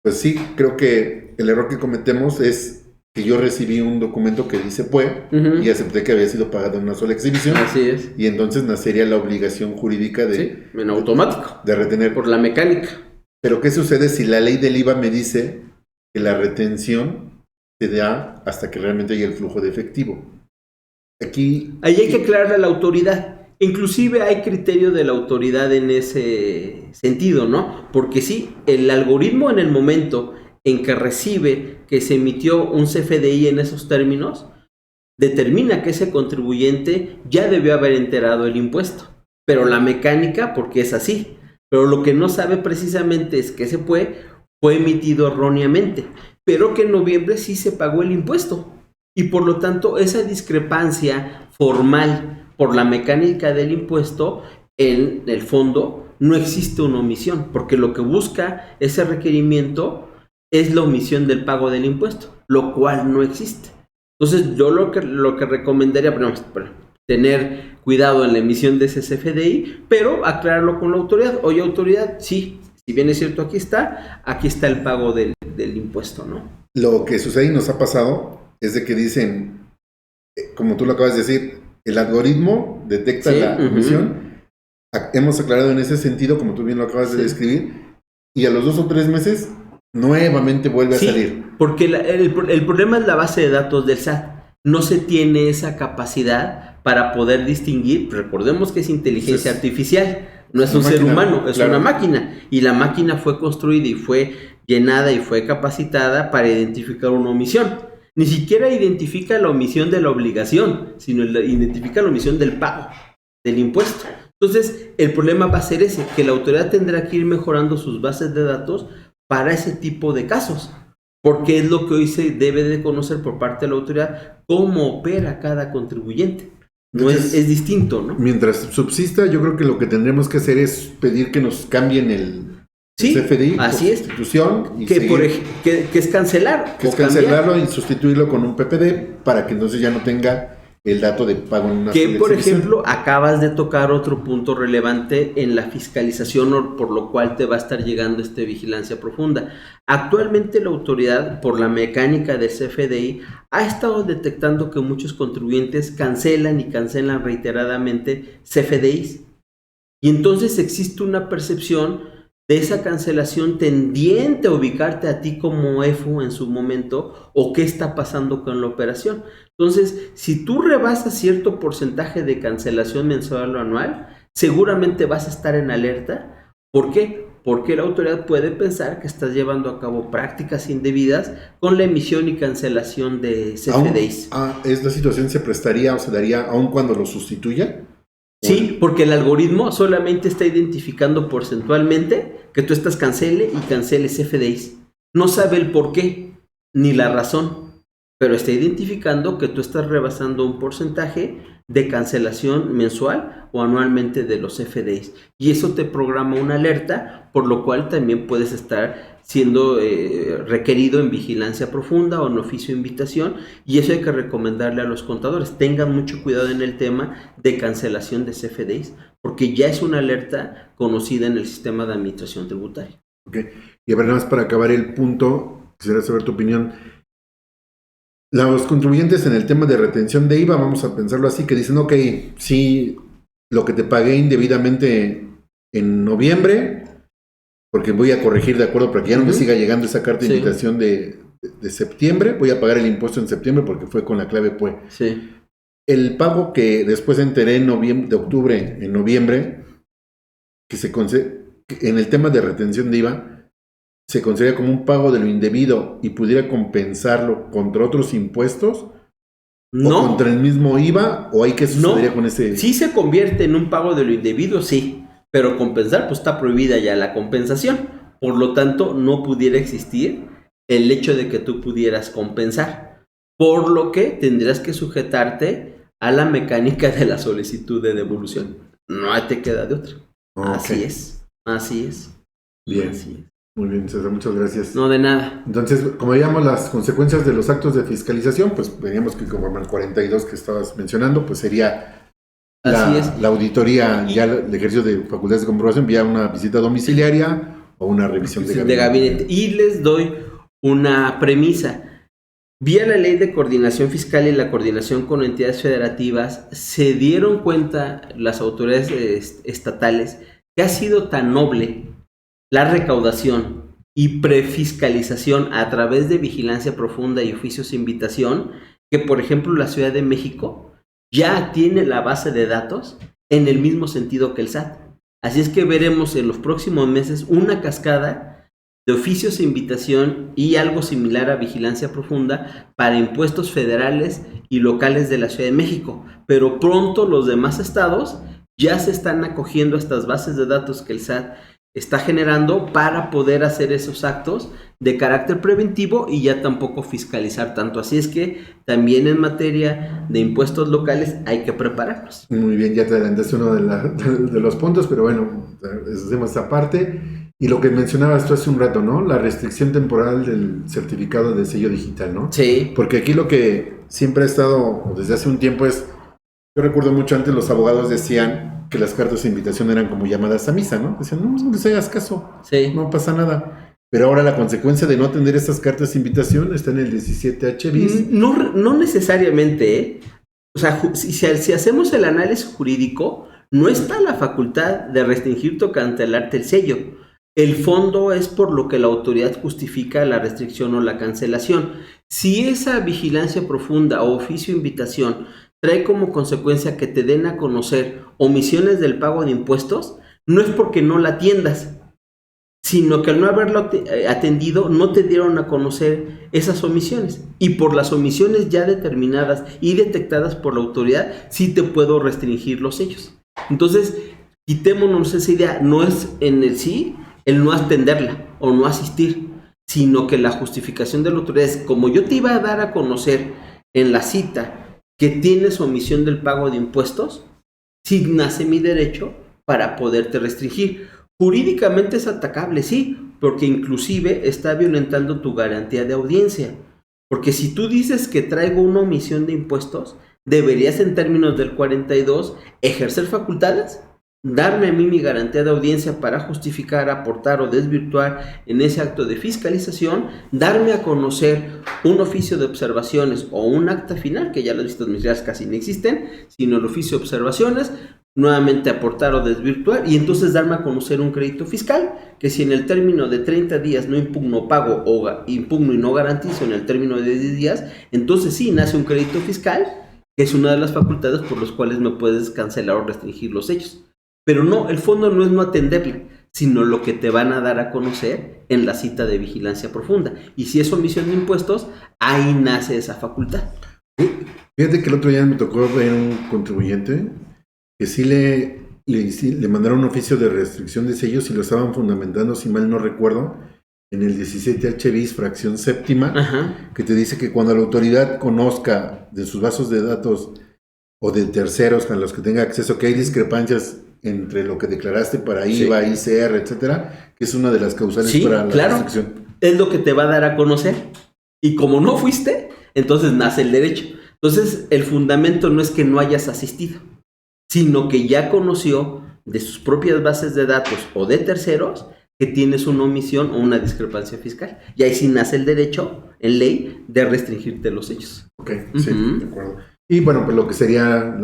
[SPEAKER 3] pues sí, creo que el error que cometemos es que yo recibí un documento que dice PUE y acepté que había sido pagado en una sola exhibición.
[SPEAKER 4] Así es.
[SPEAKER 3] Y entonces nacería la obligación jurídica de...
[SPEAKER 4] Sí, en automático.
[SPEAKER 3] De retener.
[SPEAKER 4] Por la mecánica.
[SPEAKER 3] Pero ¿qué sucede si la ley del IVA me dice que la retención se da hasta que realmente haya el flujo de efectivo? Aquí...
[SPEAKER 4] Ahí hay que aclararle a la autoridad. Inclusive hay criterio de la autoridad en ese sentido, ¿no? Porque sí, el algoritmo en el momento en que recibe que se emitió un CFDI en esos términos, determina que ese contribuyente ya debió haber enterado el impuesto. Pero la mecánica, porque es así. Pero lo que no sabe precisamente es que ese fue emitido erróneamente, pero que en noviembre sí se pagó el impuesto. Y por lo tanto, esa discrepancia formal por la mecánica del impuesto, en el fondo, no existe una omisión, porque lo que busca ese requerimiento es la omisión del pago del impuesto, lo cual no existe. Entonces, yo lo que recomendaría, bueno, tener cuidado en la emisión de ese CFDI, pero aclararlo con la autoridad. Oye, autoridad, sí, si bien es cierto, aquí está el pago del impuesto, ¿no?
[SPEAKER 3] Lo que sucede y nos ha pasado es de que dicen, como tú lo acabas de decir, el algoritmo detecta la omisión. Hemos aclarado en ese sentido, como tú bien lo acabas de describir, y a los 2 o 3 meses nuevamente vuelve a salir.
[SPEAKER 4] Porque el problema es la base de datos del SAT. No se tiene esa capacidad para poder distinguir. Recordemos que es inteligencia artificial, no es un ser humano, es una máquina. Y la máquina fue construida y fue llenada y fue capacitada para identificar una omisión. Ni siquiera identifica la omisión de la obligación, sino identifica la omisión del pago, del impuesto. Entonces, el problema va a ser ese, que la autoridad tendrá que ir mejorando sus bases de datos para ese tipo de casos, porque es lo que hoy se debe de conocer por parte de la autoridad, cómo opera cada contribuyente. No es distinto, ¿no?
[SPEAKER 3] Mientras subsista, yo creo que lo que tendremos que hacer es pedir que nos cambien
[SPEAKER 4] Sí,
[SPEAKER 3] CFDI
[SPEAKER 4] así
[SPEAKER 3] por
[SPEAKER 4] es.
[SPEAKER 3] sustitución y
[SPEAKER 4] Que es cancelar.
[SPEAKER 3] que es
[SPEAKER 4] o cambiar.
[SPEAKER 3] cancelarlo y sustituirlo con un PPD para que entonces ya no tenga el dato de pago en una
[SPEAKER 4] Que,
[SPEAKER 3] sola
[SPEAKER 4] por
[SPEAKER 3] exhibición.
[SPEAKER 4] ejemplo, acabas de tocar otro punto relevante en la fiscalización, por lo cual te va a estar llegando vigilancia profunda. Actualmente la autoridad, por la mecánica del CFDI, ha estado detectando que muchos contribuyentes cancelan y cancelan reiteradamente CFDIs. Y entonces existe una percepción de esa cancelación tendiente a ubicarte a ti como EFU en su momento o qué está pasando con la operación. Entonces, si tú rebasas cierto porcentaje de cancelación mensual o anual, seguramente vas a estar en alerta. ¿Por qué? Porque la autoridad puede pensar que estás llevando a cabo prácticas indebidas con la emisión y cancelación de CFDIs.
[SPEAKER 3] ¿Esta situación se prestaría o se daría aun cuando lo sustituya?
[SPEAKER 4] Sí, porque el algoritmo solamente está identificando porcentualmente que tú estás cancele y cancele CFDIs. No sabe el por qué ni la razón, pero está identificando que tú estás rebasando un porcentaje de cancelación mensual o anualmente de los CFDIs. Y eso te programa una alerta, por lo cual también puedes estar siendo requerido en vigilancia profunda o en oficio de invitación, y eso hay que recomendarle a los contadores. Tengan mucho cuidado en el tema de cancelación de CFDIs, porque ya es una alerta conocida en el sistema de administración tributaria.
[SPEAKER 3] Ok. Y a ver, nada más para acabar el punto, quisiera saber tu opinión. Los contribuyentes en el tema de retención de IVA, vamos a pensarlo así, que dicen, ok, sí, lo que te pagué indebidamente en noviembre, porque voy a corregir de acuerdo para que ya no me siga llegando esa carta de invitación de septiembre, voy a pagar el impuesto en septiembre porque fue con la clave PUE.
[SPEAKER 4] Sí.
[SPEAKER 3] El pago que después enteré de octubre, en noviembre, que en el tema de retención de IVA, se considera como un pago de lo indebido y pudiera compensarlo contra otros impuestos,
[SPEAKER 4] No.
[SPEAKER 3] o contra el mismo IVA, o hay que sucedería con ese.
[SPEAKER 4] Sí se convierte en un pago de lo indebido, sí, pero compensar, pues está prohibida ya la compensación. Por lo tanto, no pudiera existir el hecho de que tú pudieras compensar, por lo que tendrías que sujetarte a la mecánica de la solicitud de devolución. No te queda de otra.
[SPEAKER 3] Okay.
[SPEAKER 4] Así es.
[SPEAKER 3] Bien.
[SPEAKER 4] Así es.
[SPEAKER 3] Muy bien, César, muchas gracias.
[SPEAKER 4] No, de nada.
[SPEAKER 3] Entonces, como veíamos las consecuencias de los actos de fiscalización, pues veríamos que como el 42 que estabas mencionando, pues sería la auditoría, ya el ejercicio de facultades de comprobación, vía una visita domiciliaria o una revisión de gabinete.
[SPEAKER 4] Y les doy una premisa. Vía la ley de coordinación fiscal y la coordinación con entidades federativas, se dieron cuenta las autoridades estatales que ha sido tan noble la recaudación y prefiscalización a través de vigilancia profunda y oficios de invitación, que por ejemplo la Ciudad de México ya tiene la base de datos en el mismo sentido que el SAT. Así es que veremos en los próximos meses una cascada de oficios de invitación y algo similar a vigilancia profunda para impuestos federales y locales de la Ciudad de México. Pero pronto los demás estados ya se están acogiendo a estas bases de datos que el SAT está generando para poder hacer esos actos de carácter preventivo y ya tampoco fiscalizar tanto. Así es que también en materia de impuestos locales hay que prepararnos.
[SPEAKER 3] Muy bien, ya te adelantaste uno de los puntos, pero bueno, hacemos esta parte. Y lo que mencionabas tú hace un rato, ¿no? La restricción temporal del certificado de sello digital, ¿no?
[SPEAKER 4] Sí.
[SPEAKER 3] Porque aquí lo que siempre ha estado, desde hace un tiempo, es, yo recuerdo mucho antes los abogados decían que las cartas de invitación eran como llamadas a misa, ¿no? Decían, no les hagas caso, no pasa nada. Pero ahora la consecuencia de no atender estas cartas de invitación está en el 17H bis.
[SPEAKER 4] No necesariamente, ¿eh? O sea, si hacemos el análisis jurídico, no está la facultad de restringirte o cancelarte el sello. El fondo es por lo que la autoridad justifica la restricción o la cancelación. Si esa vigilancia profunda o oficio de invitación trae como consecuencia que te den a conocer omisiones del pago de impuestos, no es porque no la atiendas, sino que al no haberlo atendido no te dieron a conocer esas omisiones. Y por las omisiones ya determinadas y detectadas por la autoridad, sí te puedo restringir los sellos. Entonces, quitémonos esa idea. No es en el sí el no atenderla o no asistir, sino que la justificación de la autoridad es, como yo te iba a dar a conocer en la cita que tienes omisión del pago de impuestos, sí nace mi derecho para poderte restringir. Jurídicamente es atacable, sí, porque inclusive está violentando tu garantía de audiencia. Porque si tú dices que traigo una omisión de impuestos, deberías en términos del 42 ejercer facultades, darme a mí mi garantía de audiencia para justificar, aportar o desvirtuar en ese acto de fiscalización, darme a conocer un oficio de observaciones o un acta final, que ya las visitas ministeriales casi no existen, sino el oficio de observaciones, nuevamente aportar o desvirtuar y entonces darme a conocer un crédito fiscal que si en el término de 30 días no impugno pago o impugno y no garantizo en el término de 10 días, entonces sí nace un crédito fiscal que es una de las facultades por las cuales me puedes cancelar o restringir los hechos. Pero no, el fondo no es no atenderle, sino lo que te van a dar a conocer en la cita de vigilancia profunda. Y si es omisión de impuestos, ahí nace esa facultad.
[SPEAKER 3] Fíjate que el otro día me tocó ver un contribuyente que sí le mandaron un oficio de restricción de sellos y lo estaban fundamentando, si mal no recuerdo, en el 17H bis, fracción séptima,
[SPEAKER 4] Ajá.
[SPEAKER 3] que te dice que cuando la autoridad conozca de sus bases de datos o de terceros a los que tenga acceso, que hay discrepancias entre lo que declaraste para IVA, ICR, etcétera, que es una de las causales para la restricción.
[SPEAKER 4] Es lo que te va a dar a conocer. Y como no fuiste, entonces nace el derecho. Entonces, el fundamento no es que no hayas asistido, sino que ya conoció de sus propias bases de datos o de terceros que tienes una omisión o una discrepancia fiscal. Y ahí sí nace el derecho, en ley, de restringirte los hechos.
[SPEAKER 3] Ok, sí, de acuerdo. Y bueno, pues lo que sería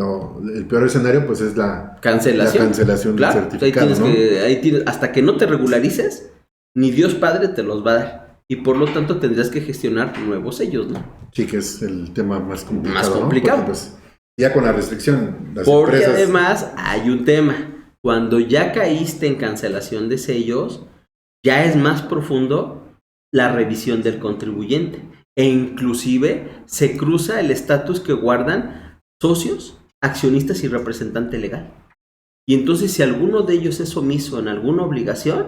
[SPEAKER 3] el peor escenario, pues es la cancelación del certificado, ¿no?
[SPEAKER 4] Ahí tienes, hasta que no te regularices, ni Dios Padre te los va a dar. Y por lo tanto tendrías que gestionar nuevos sellos, ¿no?
[SPEAKER 3] Sí, que es el tema más complicado.
[SPEAKER 4] Más complicado.
[SPEAKER 3] ¿No? Porque, pues, ya con la restricción, las
[SPEAKER 4] porque
[SPEAKER 3] empresas...
[SPEAKER 4] además hay un tema. Cuando ya caíste en cancelación de sellos, ya es más profundo la revisión del contribuyente. E inclusive se cruza el estatus que guardan socios, accionistas y representante legal. Y entonces si alguno de ellos es omiso en alguna obligación,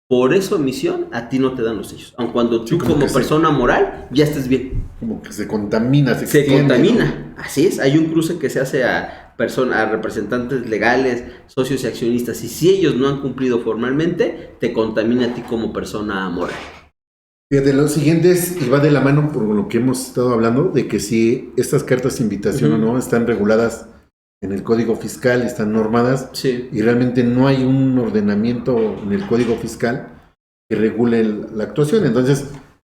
[SPEAKER 4] por esa omisión a ti no te dan los sellos. Aun cuando tú como persona moral ya estés bien.
[SPEAKER 3] Como que se contamina, se
[SPEAKER 4] extiende, contamina, ¿no? Así es, hay un cruce que se hace a representantes legales, socios y accionistas. Y si ellos no han cumplido formalmente, te contamina a ti como persona moral.
[SPEAKER 3] Fíjate, lo siguiente es, y va de la mano por lo que hemos estado hablando, de que si estas cartas de invitación o no están reguladas en el Código Fiscal, están normadas, y realmente no hay un ordenamiento en el Código Fiscal que regule la actuación. Entonces,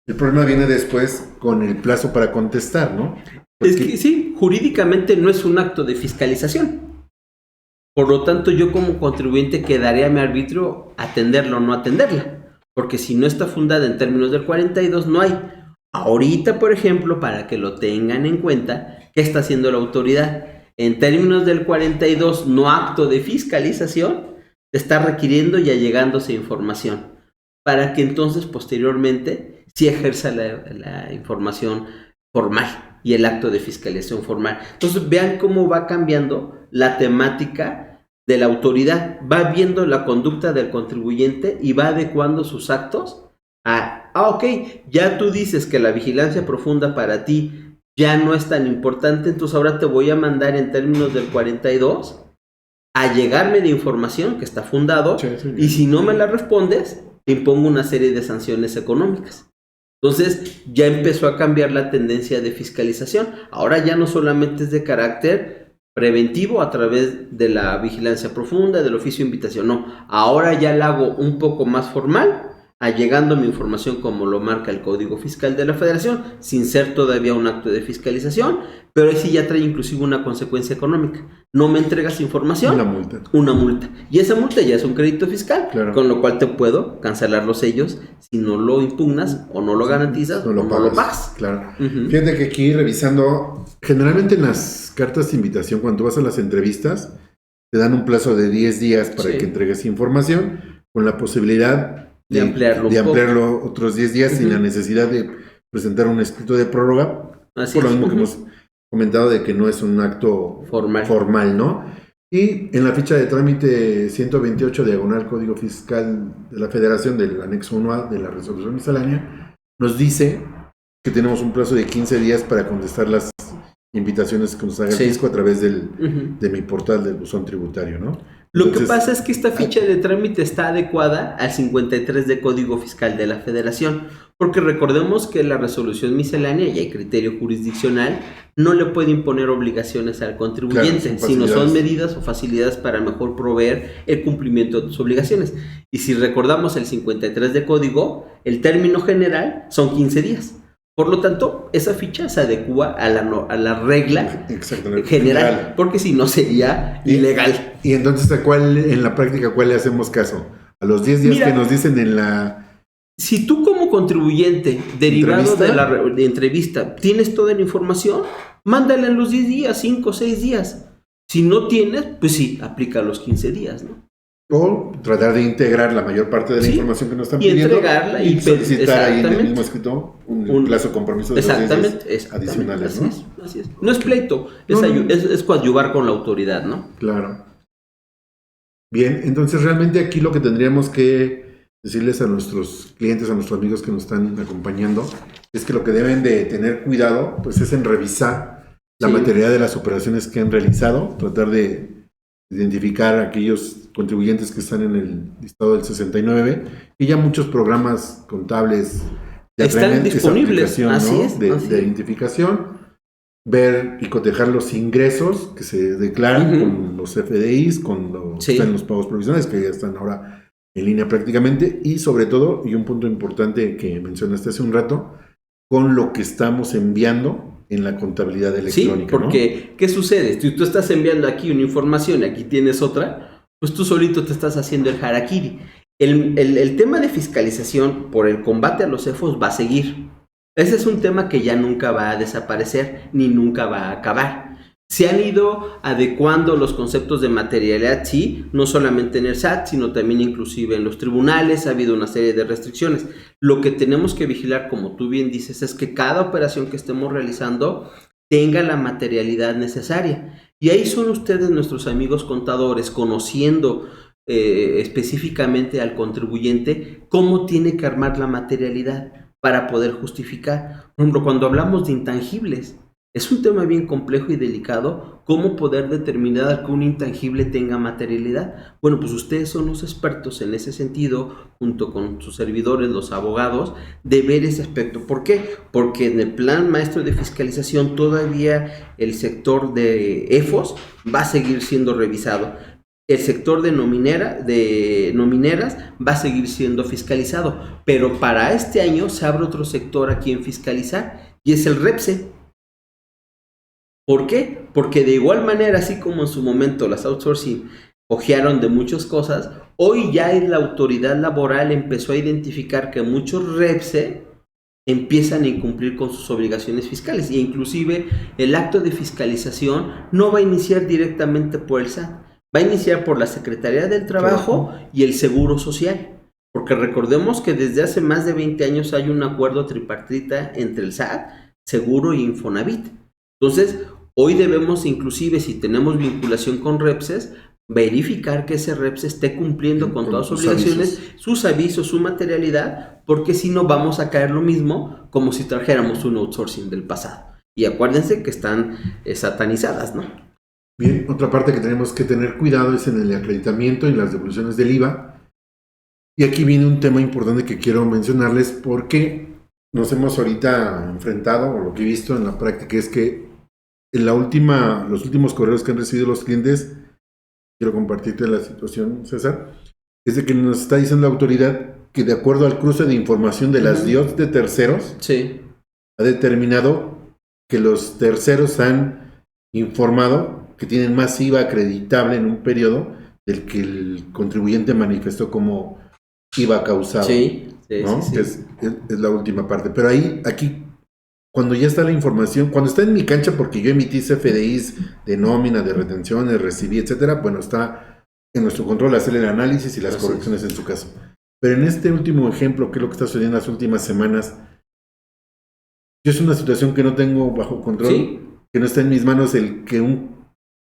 [SPEAKER 3] el problema viene después con el plazo para contestar, ¿no?
[SPEAKER 4] Porque... Es que sí, jurídicamente no es un acto de fiscalización. Por lo tanto, yo como contribuyente quedaré a mi arbitrio atenderla o no atenderla. Porque si no está fundada en términos del 42, no hay. Ahorita, por ejemplo, para que lo tengan en cuenta, ¿qué está haciendo la autoridad? En términos del 42, no acto de fiscalización, está requiriendo y allegándose información. Para que entonces, posteriormente, sí ejerza la información formal y el acto de fiscalización formal. Entonces, vean cómo va cambiando la temática de la autoridad, va viendo la conducta del contribuyente y va adecuando sus actos a, ok, ya tú dices que la vigilancia profunda para ti ya no es tan importante, entonces ahora te voy a mandar en términos del 42 a llegarme de información que está fundado, y si no me la respondes, te impongo una serie de sanciones económicas. Entonces ya empezó a cambiar la tendencia de fiscalización. Ahora ya no solamente es de carácter preventivo a través de la vigilancia profunda, del oficio de invitación, no. Ahora ya la hago un poco más formal, allegando mi información como lo marca el Código Fiscal de la Federación, sin ser todavía un acto de fiscalización, pero ahí sí ya trae inclusive una consecuencia económica. No me entregas información, una multa. Y esa multa ya es un crédito fiscal, con lo cual te puedo cancelar los sellos si no lo impugnas o no lo garantizas o no lo pagas.
[SPEAKER 3] Claro. Fíjate que aquí revisando, generalmente en las cartas de invitación, cuando tú vas a las entrevistas, te dan un plazo de 10 días para que entregues información, con la posibilidad de ampliarlo otros 10 días sin la necesidad de presentar un escrito de prórroga. Así por lo mismo que hemos comentado de que no es un acto formal, ¿no? Y en la ficha de trámite 128 diagonal Código Fiscal de la Federación del anexo 1A de la resolución miscelánea, nos dice que tenemos un plazo de 15 días para contestar las invitaciones que nos haga el fisco a través de mi portal del buzón tributario, ¿no?
[SPEAKER 4] Lo que pasa es que esta ficha de trámite está adecuada al 53 de Código Fiscal de la Federación, porque recordemos que la resolución miscelánea, y hay criterio jurisdiccional, no le puede imponer obligaciones al contribuyente, sino son medidas o facilidades para mejor proveer el cumplimiento de tus obligaciones. Y si recordamos el 53 de Código, el término general son 15 días. Por lo tanto, esa ficha se adecua a la regla general, porque si no sería ilegal.
[SPEAKER 3] Y entonces, en la práctica, ¿cuál le hacemos caso? A los 10 días que nos dicen en la...
[SPEAKER 4] Si tú como contribuyente, derivado de la entrevista, tienes toda la información, mándala en los 10 días, 5 o 6 días. Si no tienes, pues sí, aplica los 15 días, ¿no?
[SPEAKER 3] O tratar de integrar la mayor parte de la información que nos están pidiendo.
[SPEAKER 4] Y entregarla y
[SPEAKER 3] solicitar ahí en el mismo escrito un plazo de compromiso de 10 días adicionales, ¿no?
[SPEAKER 4] Así es. No es pleito, es coadyuvar con la autoridad, ¿no?
[SPEAKER 3] Claro. Bien, entonces realmente aquí lo que tendríamos que decirles a nuestros clientes, a nuestros amigos que nos están acompañando, es que lo que deben de tener cuidado, pues es en revisar la materialidad de las operaciones que han realizado, tratar de identificar a aquellos contribuyentes que están en el listado del 69, y ya muchos programas contables ya
[SPEAKER 4] están disponibles,
[SPEAKER 3] de identificación, ver y cotejar los ingresos que se declaran con los FDIs, con los que están en los pagos provisionales, que ya están ahora en línea prácticamente, y sobre todo, y un punto importante que mencionaste hace un rato, con lo que estamos enviando en la contabilidad electrónica.
[SPEAKER 4] Sí, porque, ¿no? ¿Qué sucede? Si tú estás enviando aquí una información y aquí tienes otra, pues tú solito te estás haciendo el harakiri. El tema de fiscalización por el combate a los CEFOS va a seguir. Ese es un tema que ya nunca va a desaparecer, ni nunca va a acabar. Se han ido adecuando los conceptos de materialidad, sí, no solamente en el SAT, sino también inclusive en los tribunales. Ha habido una serie de restricciones. Lo que tenemos que vigilar, como tú bien dices, es que cada operación que estemos realizando tenga la materialidad necesaria. Y ahí son ustedes, nuestros amigos contadores, conociendo específicamente al contribuyente cómo tiene que armar la materialidad para poder justificar. Por ejemplo, cuando hablamos de intangibles, es un tema bien complejo y delicado, cómo poder determinar que un intangible tenga materialidad. Bueno, pues ustedes son los expertos en ese sentido, junto con sus servidores, los abogados, de ver ese aspecto. ¿Por qué? Porque en el plan maestro de fiscalización todavía el sector de EFOS va a seguir siendo revisado. El sector de nomineras va a seguir siendo fiscalizado, pero para este año se abre otro sector aquí en fiscalizar, y es el REPSE. ¿Por qué? Porque de igual manera, así como en su momento las outsourcing ojearon de muchas cosas, hoy ya la autoridad laboral empezó a identificar que muchos REPSE empiezan a incumplir con sus obligaciones fiscales, e inclusive el acto de fiscalización no va a iniciar directamente por el SAT, va a iniciar por la Secretaría del Trabajo y el Seguro Social, porque recordemos que desde hace más de 20 años hay un acuerdo tripartita entre el SAT, Seguro y Infonavit. Entonces, hoy debemos, inclusive si tenemos vinculación con REPSES, verificar que ese REPSE esté cumpliendo con todas sus obligaciones, sus avisos, su materialidad, porque si no vamos a caer lo mismo como si trajéramos un outsourcing del pasado. Y acuérdense que están satanizadas, ¿no?
[SPEAKER 3] Bien, otra parte que tenemos que tener cuidado es en el acreditamiento y las devoluciones del IVA. Y aquí viene un tema importante que quiero mencionarles, porque nos hemos ahorita enfrentado, o lo que he visto en la práctica es que los últimos correos que han recibido los clientes, quiero compartirte la situación, César, es de que nos está diciendo la autoridad que de acuerdo al cruce de información de las DIOT de terceros, ha determinado que los terceros han informado que tienen más IVA acreditable en un periodo del que el contribuyente manifestó como IVA causado. ¿no? Sí. Que es la última parte. Pero aquí, cuando ya está la información, cuando está en mi cancha, porque yo emití CFDIs de nómina, de retenciones, recibí, etcétera, bueno, está en nuestro control hacer el análisis y las correcciones en su caso. Pero en este último ejemplo, que es lo que está sucediendo en las últimas semanas, yo es una situación que no tengo bajo control, que no está en mis manos el que un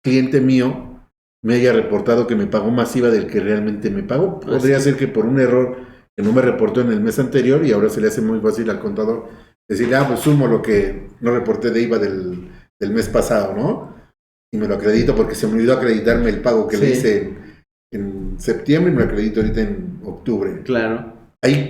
[SPEAKER 3] cliente mío me haya reportado que me pagó más IVA del que realmente me pagó. Podría ser que por un error que no me reportó en el mes anterior, y ahora se le hace muy fácil al contador decirle, pues sumo lo que no reporté de IVA del mes pasado, ¿no? Y me lo acredito porque se me olvidó acreditarme el pago que le hice en septiembre y me lo acredito ahorita en octubre.
[SPEAKER 4] Claro.
[SPEAKER 3] Ahí.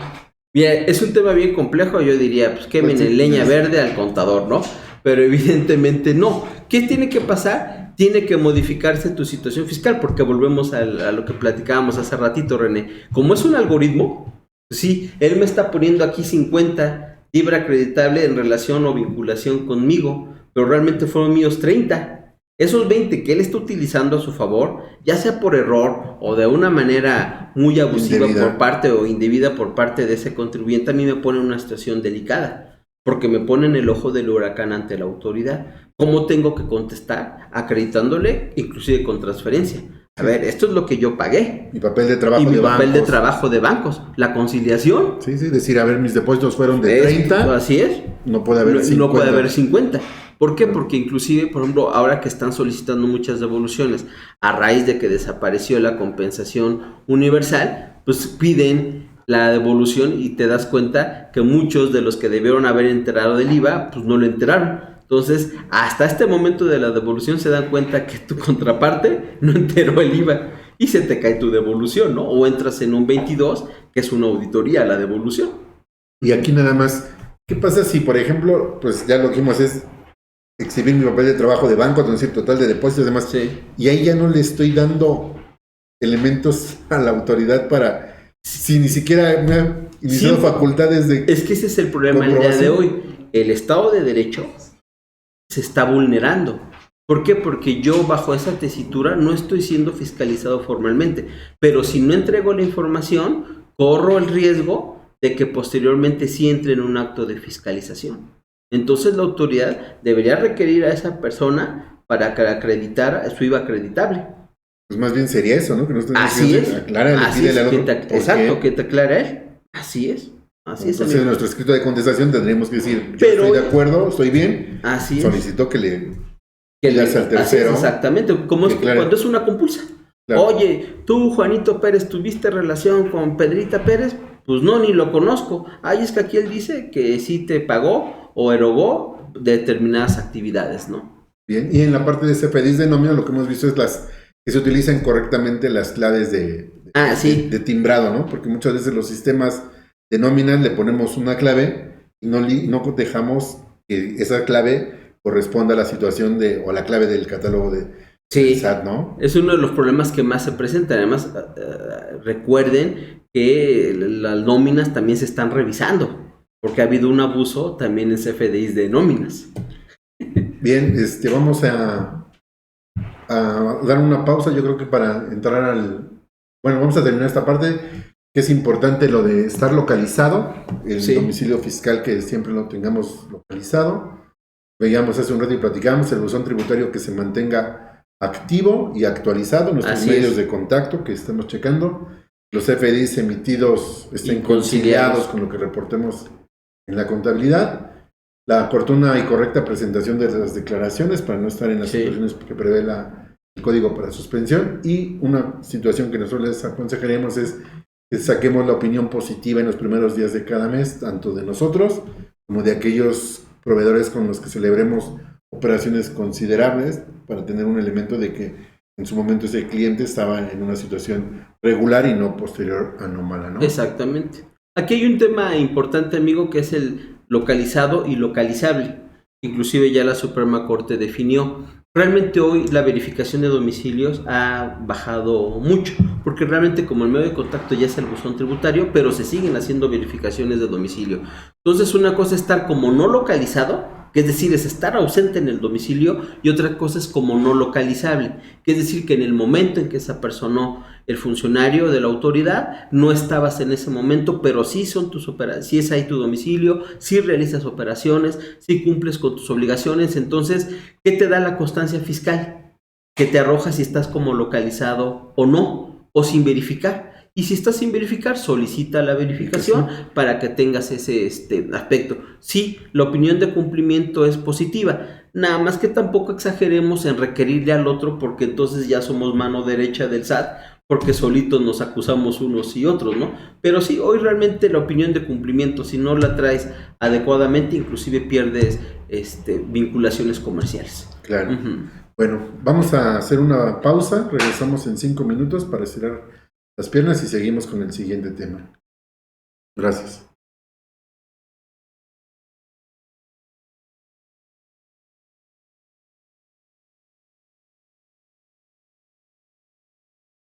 [SPEAKER 4] Bien, es un tema bien complejo, yo diría, pues quemen
[SPEAKER 3] Pues sí,
[SPEAKER 4] leña verde al contador, ¿no? Pero evidentemente no. ¿Qué tiene que pasar? Tiene que modificarse tu situación fiscal, porque volvemos a lo que platicábamos hace ratito, René. Como es un algoritmo, sí, él me está poniendo aquí 50 libra acreditable en relación o vinculación conmigo, pero realmente fueron míos 30. Esos 20 que él está utilizando a su favor, ya sea por error o de una manera muy abusiva
[SPEAKER 3] Indebida.
[SPEAKER 4] por parte o indebida por parte de ese contribuyente, a mí me pone en una situación delicada, porque me pone en el ojo del huracán ante la autoridad. ¿Cómo tengo que contestar? Acreditándole, inclusive con transferencia. A ver, esto es lo que yo pagué.
[SPEAKER 3] Mi papel de trabajo
[SPEAKER 4] Y mi
[SPEAKER 3] de
[SPEAKER 4] papel
[SPEAKER 3] bancos.
[SPEAKER 4] de trabajo de bancos. La conciliación.
[SPEAKER 3] Sí, decir, a ver, mis depósitos fueron de 30.
[SPEAKER 4] Así es.
[SPEAKER 3] No puede haber 50.
[SPEAKER 4] No puede haber 50. ¿Por qué? Porque inclusive, por ejemplo, ahora que están solicitando muchas devoluciones a raíz de que desapareció la compensación universal, pues piden la devolución y te das cuenta que muchos de los que debieron haber enterado del IVA, pues no lo enteraron. Entonces, hasta este momento de la devolución se dan cuenta que tu contraparte no enteró el IVA y se te cae tu devolución, ¿no? O entras en un 22, que es una auditoría a la devolución.
[SPEAKER 3] Y aquí nada más, ¿qué pasa si, por ejemplo, pues ya lo que hicimos es exhibir mi papel de trabajo de banco, es decir, total de depósitos y demás,
[SPEAKER 4] Sí.
[SPEAKER 3] y ahí ya no le estoy dando elementos a la autoridad para, si ni siquiera me ha iniciado
[SPEAKER 4] Sí.
[SPEAKER 3] facultades de...
[SPEAKER 4] Es que ese es el problema el día de hoy. El Estado de Derecho se está vulnerando. ¿Por qué? Porque yo bajo esa tesitura no estoy siendo fiscalizado formalmente. Pero si no entrego la información, corro el riesgo de que posteriormente sí entre en un acto de fiscalización. Entonces la autoridad debería requerir a esa persona para que acreditara su IVA acreditable.
[SPEAKER 3] Pues más bien sería eso, ¿no? Que no
[SPEAKER 4] Así es.
[SPEAKER 3] Aclara,
[SPEAKER 4] Así
[SPEAKER 3] pídele
[SPEAKER 4] es.
[SPEAKER 3] al otro, ¿por
[SPEAKER 4] Exacto,
[SPEAKER 3] qué?
[SPEAKER 4] que te aclara él. Así es. Así es.
[SPEAKER 3] Entonces, en
[SPEAKER 4] Amigo.
[SPEAKER 3] nuestro escrito de contestación tendríamos que decir, yo
[SPEAKER 4] Pero-
[SPEAKER 3] estoy de acuerdo, estoy bien,
[SPEAKER 4] Así es.
[SPEAKER 3] solicito que le...
[SPEAKER 4] Que
[SPEAKER 3] le hace al
[SPEAKER 4] así es,
[SPEAKER 3] tercero.
[SPEAKER 4] exactamente, como es
[SPEAKER 3] Claro.
[SPEAKER 4] cuando es una compulsa.
[SPEAKER 3] Claro.
[SPEAKER 4] Oye, tú, Juanito Pérez, ¿tuviste relación con Pedrita Pérez? Pues no, ni lo conozco. Ay, es que aquí él dice que sí te pagó o erogó determinadas actividades, ¿no?
[SPEAKER 3] Bien, y en la parte de CFDIs de nómina lo que hemos visto es que se utilizan correctamente las claves
[SPEAKER 4] Sí.
[SPEAKER 3] de timbrado, ¿no? Porque muchas veces los sistemas de nóminas le ponemos una clave y no dejamos que esa clave corresponda a la situación o la clave del catálogo del SAT, ¿no?
[SPEAKER 4] Es uno de los problemas que más se presentan. Además, recuerden que las nóminas también se están revisando, porque ha habido un abuso también en CFDIs de nóminas.
[SPEAKER 3] Bien, vamos a dar una pausa, yo creo que para entrar bueno, vamos a terminar esta parte, que es importante lo de estar localizado, el
[SPEAKER 4] Sí.
[SPEAKER 3] domicilio fiscal, que siempre lo tengamos localizado. Veíamos hace un rato y platicamos el buzón tributario que se mantenga activo y actualizado, nuestros
[SPEAKER 4] Así
[SPEAKER 3] medios
[SPEAKER 4] es.
[SPEAKER 3] de contacto que estamos checando, los FDIs emitidos estén
[SPEAKER 4] Y
[SPEAKER 3] conciliados
[SPEAKER 4] conciliados.
[SPEAKER 3] con lo que reportemos en la contabilidad, la oportuna y correcta presentación de las declaraciones para no estar en las
[SPEAKER 4] Sí.
[SPEAKER 3] situaciones que prevé el código para suspensión, y una situación que nosotros les aconsejaríamos es que saquemos la opinión positiva en los primeros días de cada mes, tanto de nosotros como de aquellos proveedores con los que celebremos operaciones considerables, para tener un elemento de que en su momento ese cliente estaba en una situación regular y no posterior anómala, ¿no?
[SPEAKER 4] Exactamente. Aquí hay un tema importante, amigo, que es el localizado y localizable. Inclusive ya la Suprema Corte definió. Realmente hoy la verificación de domicilios ha bajado mucho, porque realmente como el medio de contacto ya es el buzón tributario, pero se siguen haciendo verificaciones de domicilio. Entonces una cosa es estar como no localizado, que es decir, es estar ausente en el domicilio, y otra cosa es como no localizable, que es decir, que en el momento en que se apersonó el funcionario de la autoridad, no estabas en ese momento, pero sí son sí es ahí tu domicilio, sí realizas operaciones, sí cumples con tus obligaciones. Entonces, ¿qué te da la constancia fiscal? Que te arroja si estás como localizado o no, o sin verificar. Y si estás sin verificar, solicita la verificación para que tengas ese aspecto. Sí, la opinión de cumplimiento es positiva, nada más que tampoco exageremos en requerirle al otro, porque entonces ya somos mano derecha del SAT, porque solitos nos acusamos unos y otros, ¿no? Pero sí, hoy realmente la opinión de cumplimiento, si no la traes adecuadamente, inclusive pierdes vinculaciones comerciales.
[SPEAKER 3] Claro.
[SPEAKER 4] Uh-huh.
[SPEAKER 3] Bueno, vamos a hacer una pausa, regresamos en 5 minutos para estirar las piernas y seguimos con el siguiente tema. Gracias.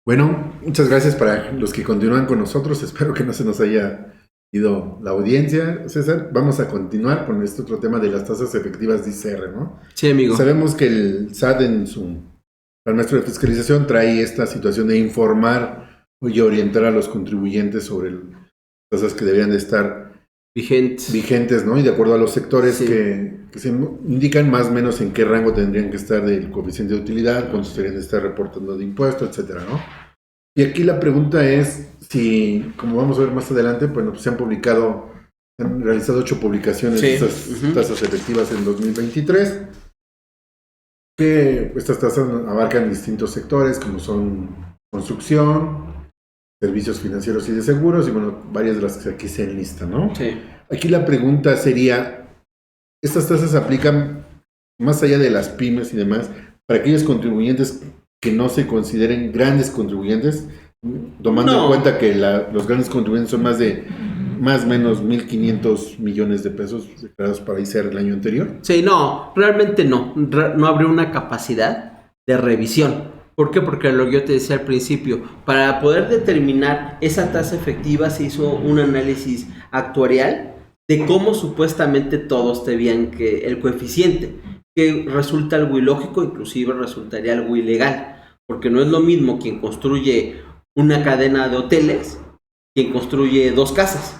[SPEAKER 3] Bueno, muchas gracias para los que continúan con nosotros. Espero que no se nos haya ido la audiencia. César, vamos a continuar con este otro tema de las tasas efectivas de ICR, ¿no?
[SPEAKER 4] Sí, amigo.
[SPEAKER 3] Sabemos que el SAT en su plan maestro de fiscalización trae esta situación de informar y orientar a los contribuyentes sobre las tasas que deberían de estar vigentes, ¿no? Y de acuerdo a los sectores
[SPEAKER 4] Sí.
[SPEAKER 3] que se indican más o menos en qué rango tendrían que estar del coeficiente de utilidad, cuánto deberían de estar reportando de impuestos, etcétera, ¿no? Y aquí la pregunta es si, como vamos a ver más adelante, bueno, pues se han realizado 8 publicaciones de estas tasas efectivas en 2023, que estas tasas abarcan distintos sectores como son construcción, servicios financieros y de seguros, y bueno, varias de las que aquí se enlistan, ¿no?
[SPEAKER 4] Sí.
[SPEAKER 3] Aquí la pregunta sería, ¿estas tasas aplican más allá de las pymes y demás para aquellos contribuyentes que no se consideren grandes contribuyentes, tomando en cuenta que los grandes contribuyentes son más o menos 1.500 millones de pesos declarados para ICR el año anterior?
[SPEAKER 4] Sí, no, realmente no. No habría una capacidad de revisión. ¿Por qué? Porque lo que yo te decía al principio, para poder determinar esa tasa efectiva se hizo un análisis actuarial de cómo supuestamente todos te veían que el coeficiente, que resulta algo ilógico, inclusive resultaría algo ilegal, porque no es lo mismo quien construye una cadena de hoteles, quien construye 2 casas.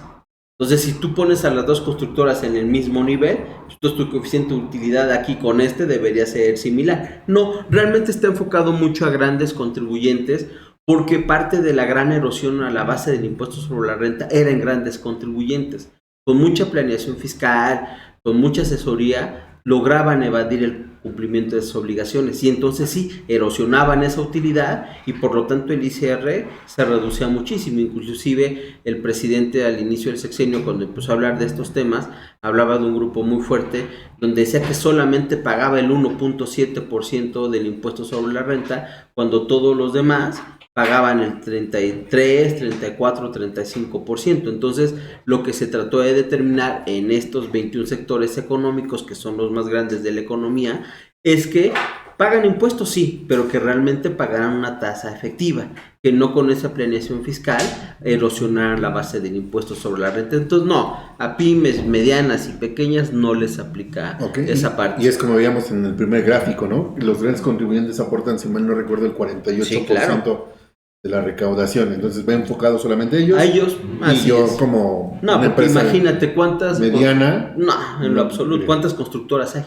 [SPEAKER 4] Entonces, si tú pones a las 2 constructoras en el mismo nivel, entonces tu coeficiente de utilidad aquí con debería ser similar. No, realmente está enfocado mucho a grandes contribuyentes, porque parte de la gran erosión a la base del impuesto sobre la renta era en grandes contribuyentes. Con mucha planeación fiscal, con mucha asesoría, lograban evadir el cumplimiento de sus obligaciones y entonces sí, erosionaban esa utilidad y por lo tanto el ICR se reducía muchísimo. Inclusive el presidente al inicio del sexenio, cuando empezó a hablar de estos temas, hablaba de un grupo muy fuerte donde decía que solamente pagaba el 1.7% del impuesto sobre la renta, cuando todos los demás pagaban el 33, 34, 35%. Entonces, lo que se trató de determinar en estos 21 sectores económicos, que son los más grandes de la economía, es que pagan impuestos, sí, pero que realmente pagarán una tasa efectiva, que no con esa planeación fiscal erosionaran la base del impuesto sobre la renta. Entonces, no, a pymes medianas y pequeñas no les aplica esa parte.
[SPEAKER 3] Y es como veíamos en el primer gráfico, ¿no? Los grandes contribuyentes aportan, si mal no recuerdo, el 48%
[SPEAKER 4] Sí, claro,
[SPEAKER 3] de la recaudación. Entonces va enfocado solamente a ellos.
[SPEAKER 4] a ellos,
[SPEAKER 3] Y
[SPEAKER 4] así
[SPEAKER 3] yo
[SPEAKER 4] es.
[SPEAKER 3] como
[SPEAKER 4] No,
[SPEAKER 3] una
[SPEAKER 4] porque
[SPEAKER 3] empresa
[SPEAKER 4] imagínate cuántas...
[SPEAKER 3] mediana,
[SPEAKER 4] No, en lo absoluto. ¿Cuántas constructoras hay?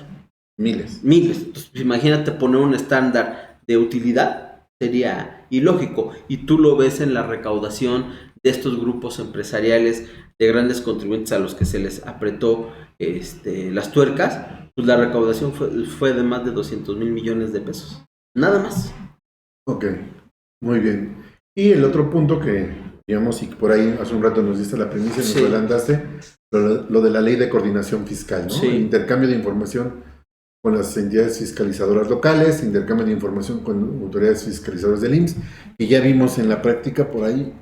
[SPEAKER 3] miles.
[SPEAKER 4] Miles. Entonces, imagínate poner un estándar de utilidad, sería ilógico. Y tú lo ves en la recaudación de estos grupos empresariales de grandes contribuyentes a los que se les apretó las tuercas, pues la recaudación fue de más de 200,000 millones de pesos. Nada más.
[SPEAKER 3] Ok, muy bien. Y el otro punto que, digamos, y por ahí hace un rato nos diste la premisa y nos
[SPEAKER 4] Sí.
[SPEAKER 3] adelantaste, lo de la ley de coordinación fiscal, ¿no?
[SPEAKER 4] Sí.
[SPEAKER 3] El intercambio de información con las entidades fiscalizadoras locales, intercambio de información con autoridades fiscalizadoras del IMSS, y ya vimos en la práctica por ahí,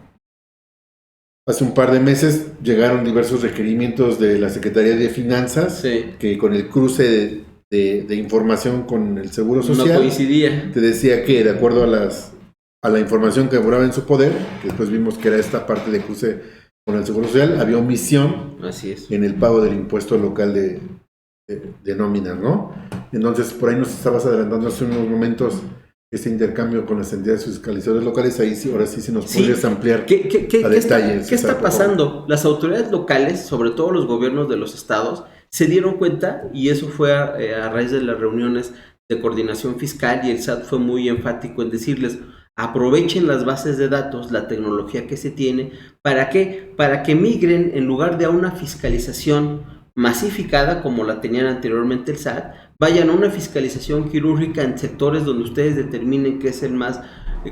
[SPEAKER 3] hace un par de meses llegaron diversos requerimientos de la Secretaría de Finanzas,
[SPEAKER 4] Sí.
[SPEAKER 3] que con el cruce de información con el Seguro
[SPEAKER 4] No
[SPEAKER 3] Social,
[SPEAKER 4] coincidía.
[SPEAKER 3] te decía que de acuerdo a la información que obraba en su poder, que después vimos que era esta parte de cruce con el Seguro Social, había omisión
[SPEAKER 4] Así es.
[SPEAKER 3] en el pago del impuesto local de nóminas, ¿no? Entonces, por ahí nos estabas adelantando hace unos momentos este intercambio con las entidades fiscalizadoras locales. Ahí sí, ahora sí nos
[SPEAKER 4] Sí.
[SPEAKER 3] podrías ampliar
[SPEAKER 4] ¿Qué
[SPEAKER 3] a detalles.
[SPEAKER 4] ¿Qué está pasando? Las autoridades locales, sobre todo los gobiernos de los estados, se dieron cuenta, y eso fue a raíz de las reuniones de coordinación fiscal, y el SAT fue muy enfático en decirles: aprovechen las bases de datos, la tecnología que se tiene. ¿Para qué? Para que migren, en lugar de a una fiscalización masificada como la tenían anteriormente el SAT, vayan a una fiscalización quirúrgica en sectores donde ustedes determinen que es el más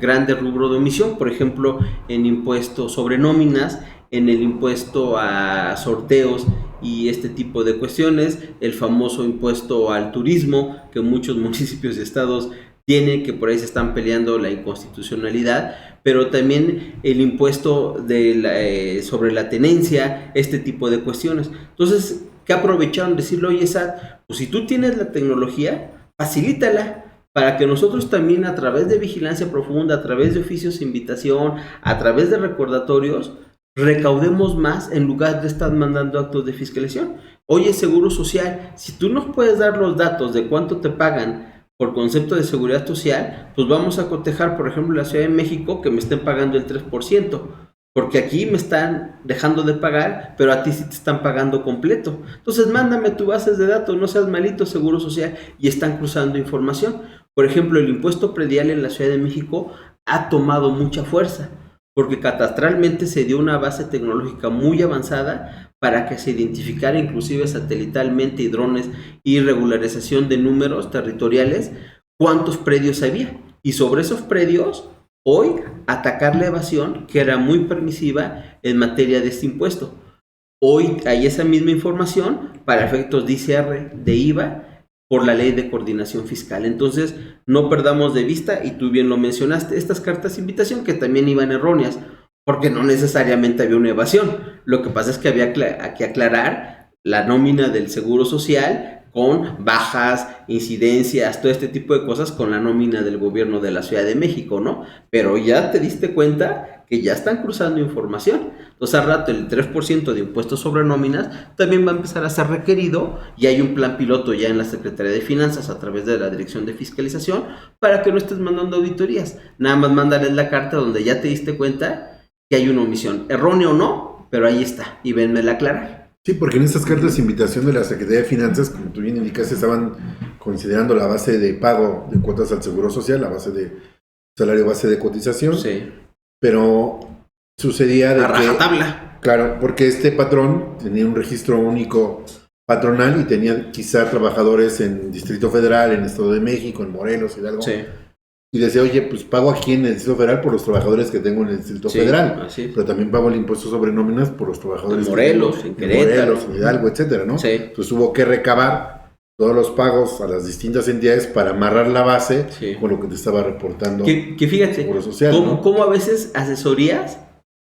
[SPEAKER 4] grande rubro de omisión. Por ejemplo, en impuestos sobre nóminas, en el impuesto a sorteos y este tipo de cuestiones, el famoso impuesto al turismo que muchos municipios y estados tienen, que por ahí se están peleando la inconstitucionalidad, pero también el impuesto sobre la tenencia, este tipo de cuestiones. Entonces, ¿qué aprovecharon? Decirle, oye, SAT, pues si tú tienes la tecnología, facilítala, para que nosotros también a través de vigilancia profunda, a través de oficios de invitación, a través de recordatorios, recaudemos más en lugar de estar mandando actos de fiscalización. Oye, Seguro Social, si tú nos puedes dar los datos de cuánto te pagan por concepto de seguridad social, pues vamos a cotejar, por ejemplo, la Ciudad de México, que me estén pagando el 3%, porque aquí me están dejando de pagar, pero a ti sí te están pagando completo. Entonces, mándame tu base de datos, no seas malito, Seguro Social, y están cruzando información. Por ejemplo, el impuesto predial en la Ciudad de México ha tomado mucha fuerza, porque catastralmente se dio una base tecnológica muy avanzada para que se identificara inclusive satelitalmente y drones y regularización de números territoriales cuántos predios había. Y sobre esos predios, hoy atacar la evasión, que era muy permisiva en materia de este impuesto. Hoy hay esa misma información para efectos de ICR, de IVA, por la ley de coordinación fiscal. Entonces, no perdamos de vista, y tú bien lo mencionaste, estas cartas de invitación que también iban erróneas, porque no necesariamente había una evasión. Lo que pasa es que había que aclarar la nómina del Seguro Social con bajas, incidencias, todo este tipo de cosas con la nómina del gobierno de la Ciudad de México, ¿no? Pero ya te diste cuenta que ya están cruzando información. Entonces, al rato el 3% de impuestos sobre nóminas también va a empezar a ser requerido, y hay un plan piloto ya en la Secretaría de Finanzas a través de la Dirección de Fiscalización para que no estés mandando auditorías. Nada más mándales la carta donde ya te diste cuenta que hay una omisión, errónea o no, pero ahí está, y venmela aclarar.
[SPEAKER 3] Sí, porque en estas cartas de invitación de la Secretaría de Finanzas, como tú bien indicaste, estaban considerando la base de pago de cuotas al Seguro Social, la base de salario base de cotización.
[SPEAKER 4] Sí.
[SPEAKER 3] Pero sucedía de
[SPEAKER 4] a rajatabla.
[SPEAKER 3] Claro, porque este patrón tenía un registro único patronal y tenía quizá trabajadores en Distrito Federal, en Estado de México, en Morelos, Hidalgo.
[SPEAKER 4] Sí.
[SPEAKER 3] Y decía, oye, pues pago aquí en el Distrito Federal por los trabajadores que tengo en el Distrito Federal.
[SPEAKER 4] Así.
[SPEAKER 3] Pero también pago el impuesto sobre nóminas por los trabajadores
[SPEAKER 4] en Morelos,
[SPEAKER 3] que tengo
[SPEAKER 4] en Querétaro,
[SPEAKER 3] en Hidalgo, etcétera, ¿no?
[SPEAKER 4] Sí.
[SPEAKER 3] Entonces hubo que recabar todos los pagos a las distintas entidades para amarrar la base con lo que te estaba reportando.
[SPEAKER 4] Que fíjate,
[SPEAKER 3] Seguro Social,
[SPEAKER 4] cómo a veces asesorías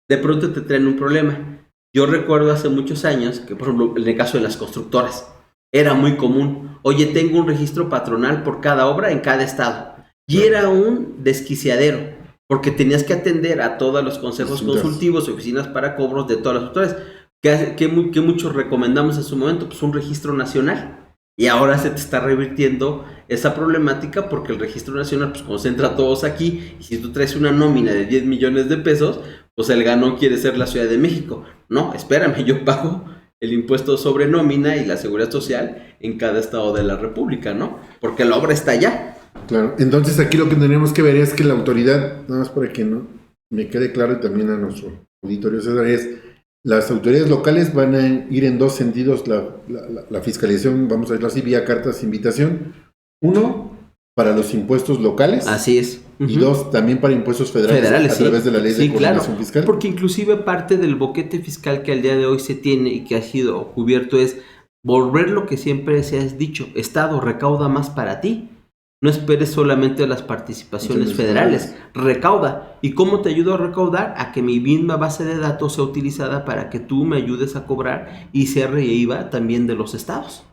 [SPEAKER 4] de pronto te traen un problema. Yo recuerdo hace muchos años que, por ejemplo, en el caso de las constructoras, era muy común. Oye, tengo un registro patronal por cada obra en cada estado. Y era un desquiciadero, porque tenías que atender a todos los consejos consultivos, oficinas para cobros de todas las autoridades. Que muchos recomendamos en su momento, pues un registro nacional. Y ahora se te está revirtiendo esa problemática porque el registro nacional pues concentra a todos aquí, y si tú traes una nómina de 10 millones de pesos, pues el ganón quiere ser la Ciudad de México. No, espérame, yo pago el impuesto sobre nómina y la seguridad social en cada estado de la República, ¿no? Porque la obra está allá.
[SPEAKER 3] Claro, entonces aquí lo que tenemos que ver es que la autoridad, nada más para que no me quede claro y también a nuestro auditorio César, es las autoridades locales van a ir en dos sentidos la fiscalización, vamos a decirlo así, vía cartas de invitación. Uno, para los impuestos locales.
[SPEAKER 4] Así es.
[SPEAKER 3] Y dos, también para impuestos federales a través de la ley de coordinación fiscal.
[SPEAKER 4] Porque inclusive parte del boquete fiscal que al día de hoy se tiene y que ha sido cubierto es volver lo que siempre se ha dicho: Estado, recauda más para ti. No esperes solamente las participaciones federales, recauda. ¿Y cómo te ayudo a recaudar? A que mi misma base de datos sea utilizada para que tú me ayudes a cobrar ICR y IVA también de los estados.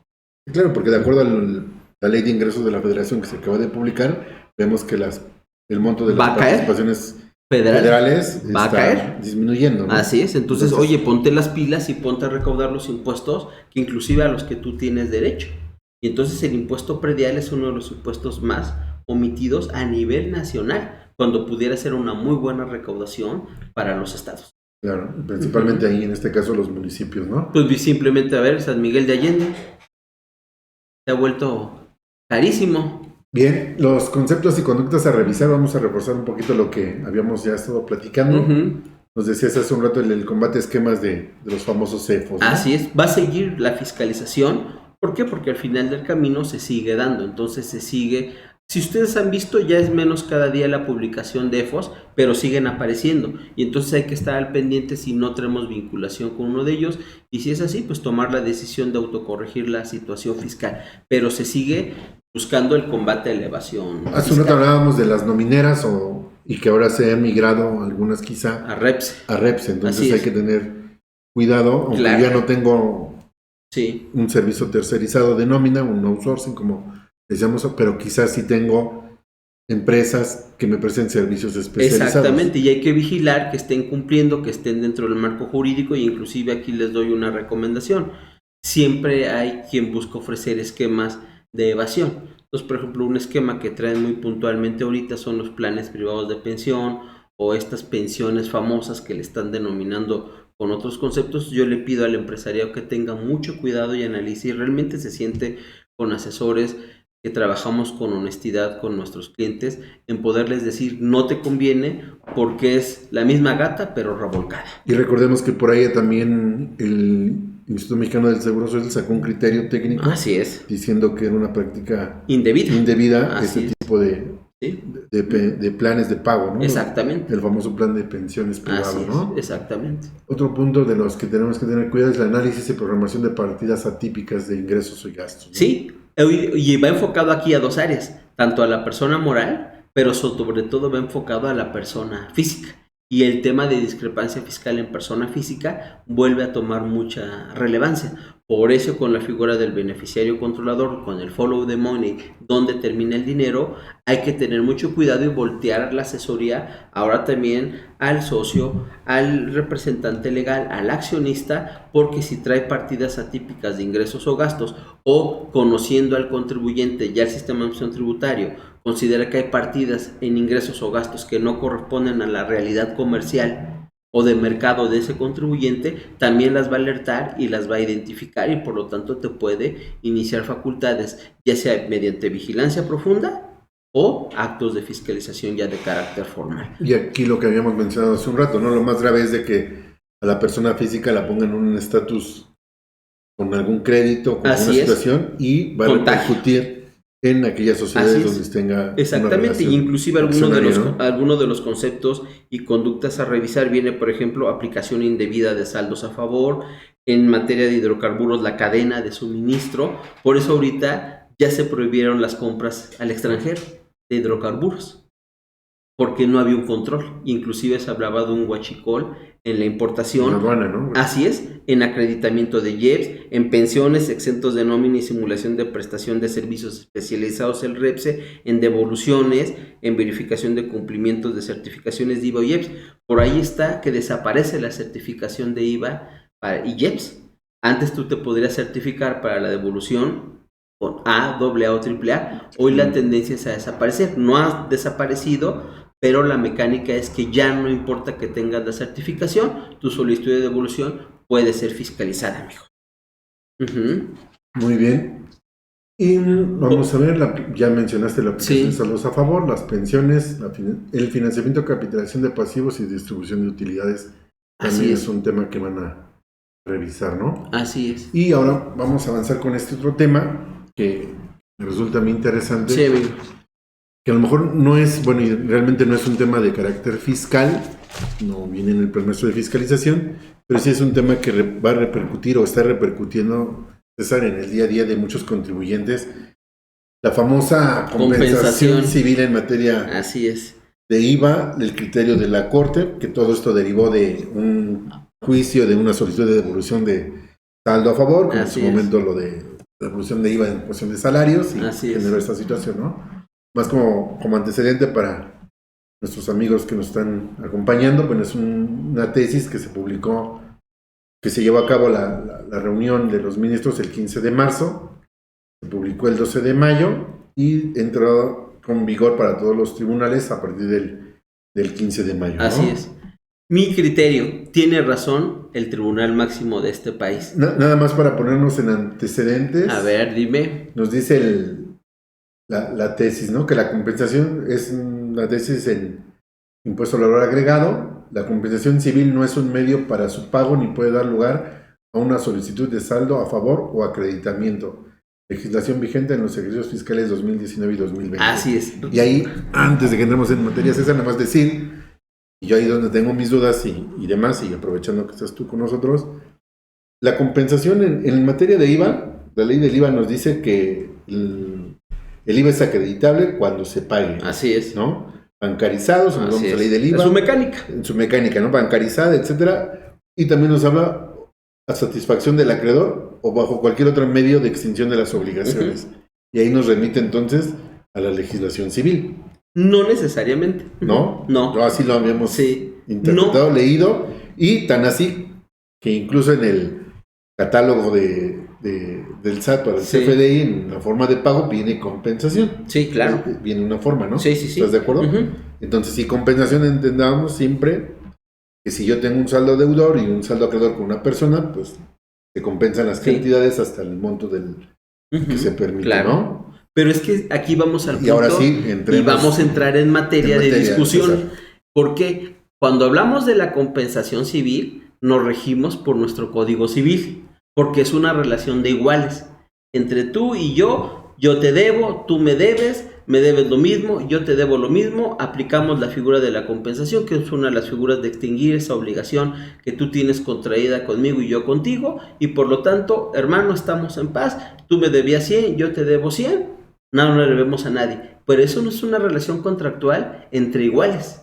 [SPEAKER 3] Claro, porque de acuerdo a la ley de ingresos de la federación que se acaba de publicar, vemos que el monto de las participaciones federales
[SPEAKER 4] va a caer,
[SPEAKER 3] disminuyendo, ¿no?
[SPEAKER 4] Así es, entonces, oye, ponte las pilas y ponte a recaudar los impuestos, que inclusive a los que tú tienes derecho. Y entonces el impuesto predial es uno de los impuestos más omitidos a nivel nacional, cuando pudiera ser una muy buena recaudación para los estados.
[SPEAKER 3] Claro, principalmente ahí en este caso los municipios, ¿no?
[SPEAKER 4] Pues simplemente, a ver, San Miguel de Allende se ha vuelto carísimo.
[SPEAKER 3] Bien, los conceptos y conductas a revisar, vamos a reforzar un poquito lo que habíamos ya estado platicando. Nos decías hace un rato el combate a esquemas de los famosos CEFOS, ¿no?
[SPEAKER 4] Así es, va a seguir la fiscalización. ¿Por qué? Porque al final del camino se sigue dando, entonces se sigue Si ustedes han visto, ya es menos cada día la publicación de EFOS, pero siguen apareciendo. Y entonces hay que estar al pendiente si no tenemos vinculación con uno de ellos. Y si es así, pues tomar la decisión de autocorregir la situación fiscal. Pero se sigue buscando el combate a la evasión
[SPEAKER 3] Hace un rato hablábamos de las nomineras y que ahora se han migrado algunas quizá
[SPEAKER 4] a REPS.
[SPEAKER 3] a REPS. Entonces
[SPEAKER 4] Así
[SPEAKER 3] hay
[SPEAKER 4] es.
[SPEAKER 3] que tener cuidado, aunque
[SPEAKER 4] Claro.
[SPEAKER 3] ya no tengo
[SPEAKER 4] Sí,
[SPEAKER 3] un servicio tercerizado de nómina, un outsourcing, como decíamos, pero quizás sí tengo empresas que me presten servicios especializados.
[SPEAKER 4] exactamente, y hay que vigilar que estén cumpliendo, que estén dentro del marco jurídico, y inclusive aquí les doy una recomendación. Siempre hay quien busca ofrecer esquemas de evasión. Entonces, por ejemplo, un esquema que traen muy puntualmente ahorita son los planes privados de pensión o estas pensiones famosas que le están denominando con otros conceptos. Yo le pido al empresariado que tenga mucho cuidado y analice y realmente se siente con asesores que trabajamos con honestidad con nuestros clientes en poderles decir no te conviene porque es la misma gata pero revolcada.
[SPEAKER 3] Y recordemos que por ahí también el Instituto Mexicano del Seguro Social sacó un criterio técnico
[SPEAKER 4] Así es.
[SPEAKER 3] diciendo que era una práctica
[SPEAKER 4] Indebida.
[SPEAKER 3] indebida
[SPEAKER 4] Así
[SPEAKER 3] ese
[SPEAKER 4] es.
[SPEAKER 3] tipo de
[SPEAKER 4] ¿Sí?
[SPEAKER 3] de planes de pago, ¿no?
[SPEAKER 4] Exactamente.
[SPEAKER 3] El famoso plan de pensiones privado,
[SPEAKER 4] Así es,
[SPEAKER 3] ¿no?
[SPEAKER 4] exactamente.
[SPEAKER 3] Otro punto de los que tenemos que tener cuidado es el análisis y programación de partidas atípicas de ingresos y gastos, ¿no?
[SPEAKER 4] Sí, y va enfocado aquí a dos áreas, tanto a la persona moral, pero sobre todo va enfocado a la persona física. Y el tema de discrepancia fiscal en persona física vuelve a tomar mucha relevancia. Por eso con la figura del beneficiario controlador, con el follow the money, donde termina el dinero, hay que tener mucho cuidado y voltear la asesoría ahora también al socio, al representante legal, al accionista, porque si trae partidas atípicas de ingresos o gastos o conociendo al contribuyente ya el sistema de administración tributario, considera que hay partidas en ingresos o gastos que no corresponden a la realidad comercial o de mercado de ese contribuyente, también las va a alertar y las va a identificar y por lo tanto te puede iniciar facultades, ya sea mediante vigilancia profunda o actos de fiscalización ya de carácter formal.
[SPEAKER 3] Y aquí lo que habíamos mencionado hace un rato, ¿no? Lo más grave es de que a la persona física la pongan en un estatus con algún crédito, con
[SPEAKER 4] Así
[SPEAKER 3] una
[SPEAKER 4] es.
[SPEAKER 3] situación y va a
[SPEAKER 4] Contagio.
[SPEAKER 3] repercutir en aquellas sociedades
[SPEAKER 4] Así es.
[SPEAKER 3] donde tenga
[SPEAKER 4] Exactamente, y
[SPEAKER 3] una
[SPEAKER 4] inclusive
[SPEAKER 3] relación
[SPEAKER 4] algunos
[SPEAKER 3] accionaria,
[SPEAKER 4] de los conceptos y conductas a revisar viene, por ejemplo, aplicación indebida de saldos a favor, en materia de hidrocarburos, la cadena de suministro. Por eso ahorita ya se prohibieron las compras al extranjero de hidrocarburos, porque no había un control. Inclusive se hablaba de un huachicol en la importación.
[SPEAKER 3] en la aduana, ¿no?
[SPEAKER 4] Así es, en acreditamiento de IEPS, en pensiones, exentos de nómina y simulación de prestación de servicios especializados, el REPSE, en devoluciones, en verificación de cumplimientos de certificaciones de IVA o IEPS. Por ahí está que desaparece la certificación de IVA y IEPS. Antes tú te podrías certificar para la devolución con A, AA o AAA. Hoy la tendencia es a desaparecer. No ha desaparecido, pero la mecánica es que ya no importa que tengas la certificación, tu solicitud de devolución puede ser fiscalizada, amigo.
[SPEAKER 3] Muy bien. Y vamos a ver, ya mencionaste la aplicación de saldos a favor, las pensiones, el financiamiento, capitalización de pasivos y distribución de utilidades. También es un tema que van a revisar, ¿no?
[SPEAKER 4] Así es.
[SPEAKER 3] Y ahora vamos a avanzar con este otro tema que me resulta muy interesante.
[SPEAKER 4] Sí, amigo.
[SPEAKER 3] Que a lo mejor no es, bueno, y realmente no es un tema de carácter fiscal, no viene en el plan maestro de fiscalización, pero sí es un tema que va a repercutir o está repercutiendo, César, en el día a día de muchos contribuyentes. La famosa compensación civil en materia
[SPEAKER 4] Así es.
[SPEAKER 3] de IVA, del criterio de la Corte, que todo esto derivó de un juicio, de una solicitud de devolución de saldo a favor, como en su momento lo de devolución de IVA en cuestión de salarios, y generó esta situación, ¿no? Más como antecedente para nuestros amigos que nos están acompañando, bueno, es una tesis que se publicó, que se llevó a cabo la reunión de los ministros el 15 de marzo, se publicó el 12 de mayo y entró con vigor para todos los tribunales a partir del 15 de mayo, ¿no?
[SPEAKER 4] Así es. Mi criterio, tiene razón el Tribunal Máximo de este país.
[SPEAKER 3] Nada más para ponernos en antecedentes.
[SPEAKER 4] A ver, dime.
[SPEAKER 3] Nos dice la tesis, ¿no? Que la compensación es una tesis en impuesto al valor agregado. La compensación civil no es un medio para su pago ni puede dar lugar a una solicitud de saldo a favor o acreditamiento. legislación vigente en los ejercicios fiscales 2019 y 2020.
[SPEAKER 4] Así es.
[SPEAKER 3] Y ahí, antes de que entremos en materia, César, nada más decir, y yo ahí donde tengo mis dudas y demás, y aprovechando que estás tú con nosotros, la compensación en materia de IVA, la ley del IVA nos dice que el IVA es acreditable cuando se pague.
[SPEAKER 4] Así es.
[SPEAKER 3] ¿No? Bancarizados, nos vamos a la ley del IVA.
[SPEAKER 4] En su mecánica.
[SPEAKER 3] En su mecánica, ¿no? Bancarizada, etcétera. Y también nos habla a satisfacción del acreedor o bajo cualquier otro medio de extinción de las obligaciones. Y ahí nos remite entonces a la legislación civil.
[SPEAKER 4] No necesariamente.
[SPEAKER 3] ¿No?
[SPEAKER 4] No.
[SPEAKER 3] Así lo habíamos interpretado, leído, y tan así que incluso en el catálogo del SAT para el CFDI, en la forma de pago, viene compensación.
[SPEAKER 4] Sí, claro.
[SPEAKER 3] Viene una forma, ¿no?
[SPEAKER 4] Sí.
[SPEAKER 3] ¿Estás de acuerdo? Entonces, si compensación entendamos siempre que si yo tengo un saldo deudor y un saldo acreedor con una persona, pues se compensan las cantidades hasta el monto del que se permite,
[SPEAKER 4] claro.
[SPEAKER 3] ¿no?
[SPEAKER 4] Pero es que aquí vamos al punto
[SPEAKER 3] y ahora sí,
[SPEAKER 4] y vamos a entrar en materia de discusión. César. Porque cuando hablamos de la compensación civil, nos regimos por nuestro Código Civil, porque es una relación de iguales. Entre tú y yo te debo, tú me debes lo mismo, yo te debo lo mismo, aplicamos la figura de la compensación, que es una de las figuras de extinguir esa obligación que tú tienes contraída conmigo y yo contigo, y por lo tanto, hermano, estamos en paz, tú me debías 100, yo te debo 100, no le debemos a nadie. Pero eso no es una relación contractual entre iguales.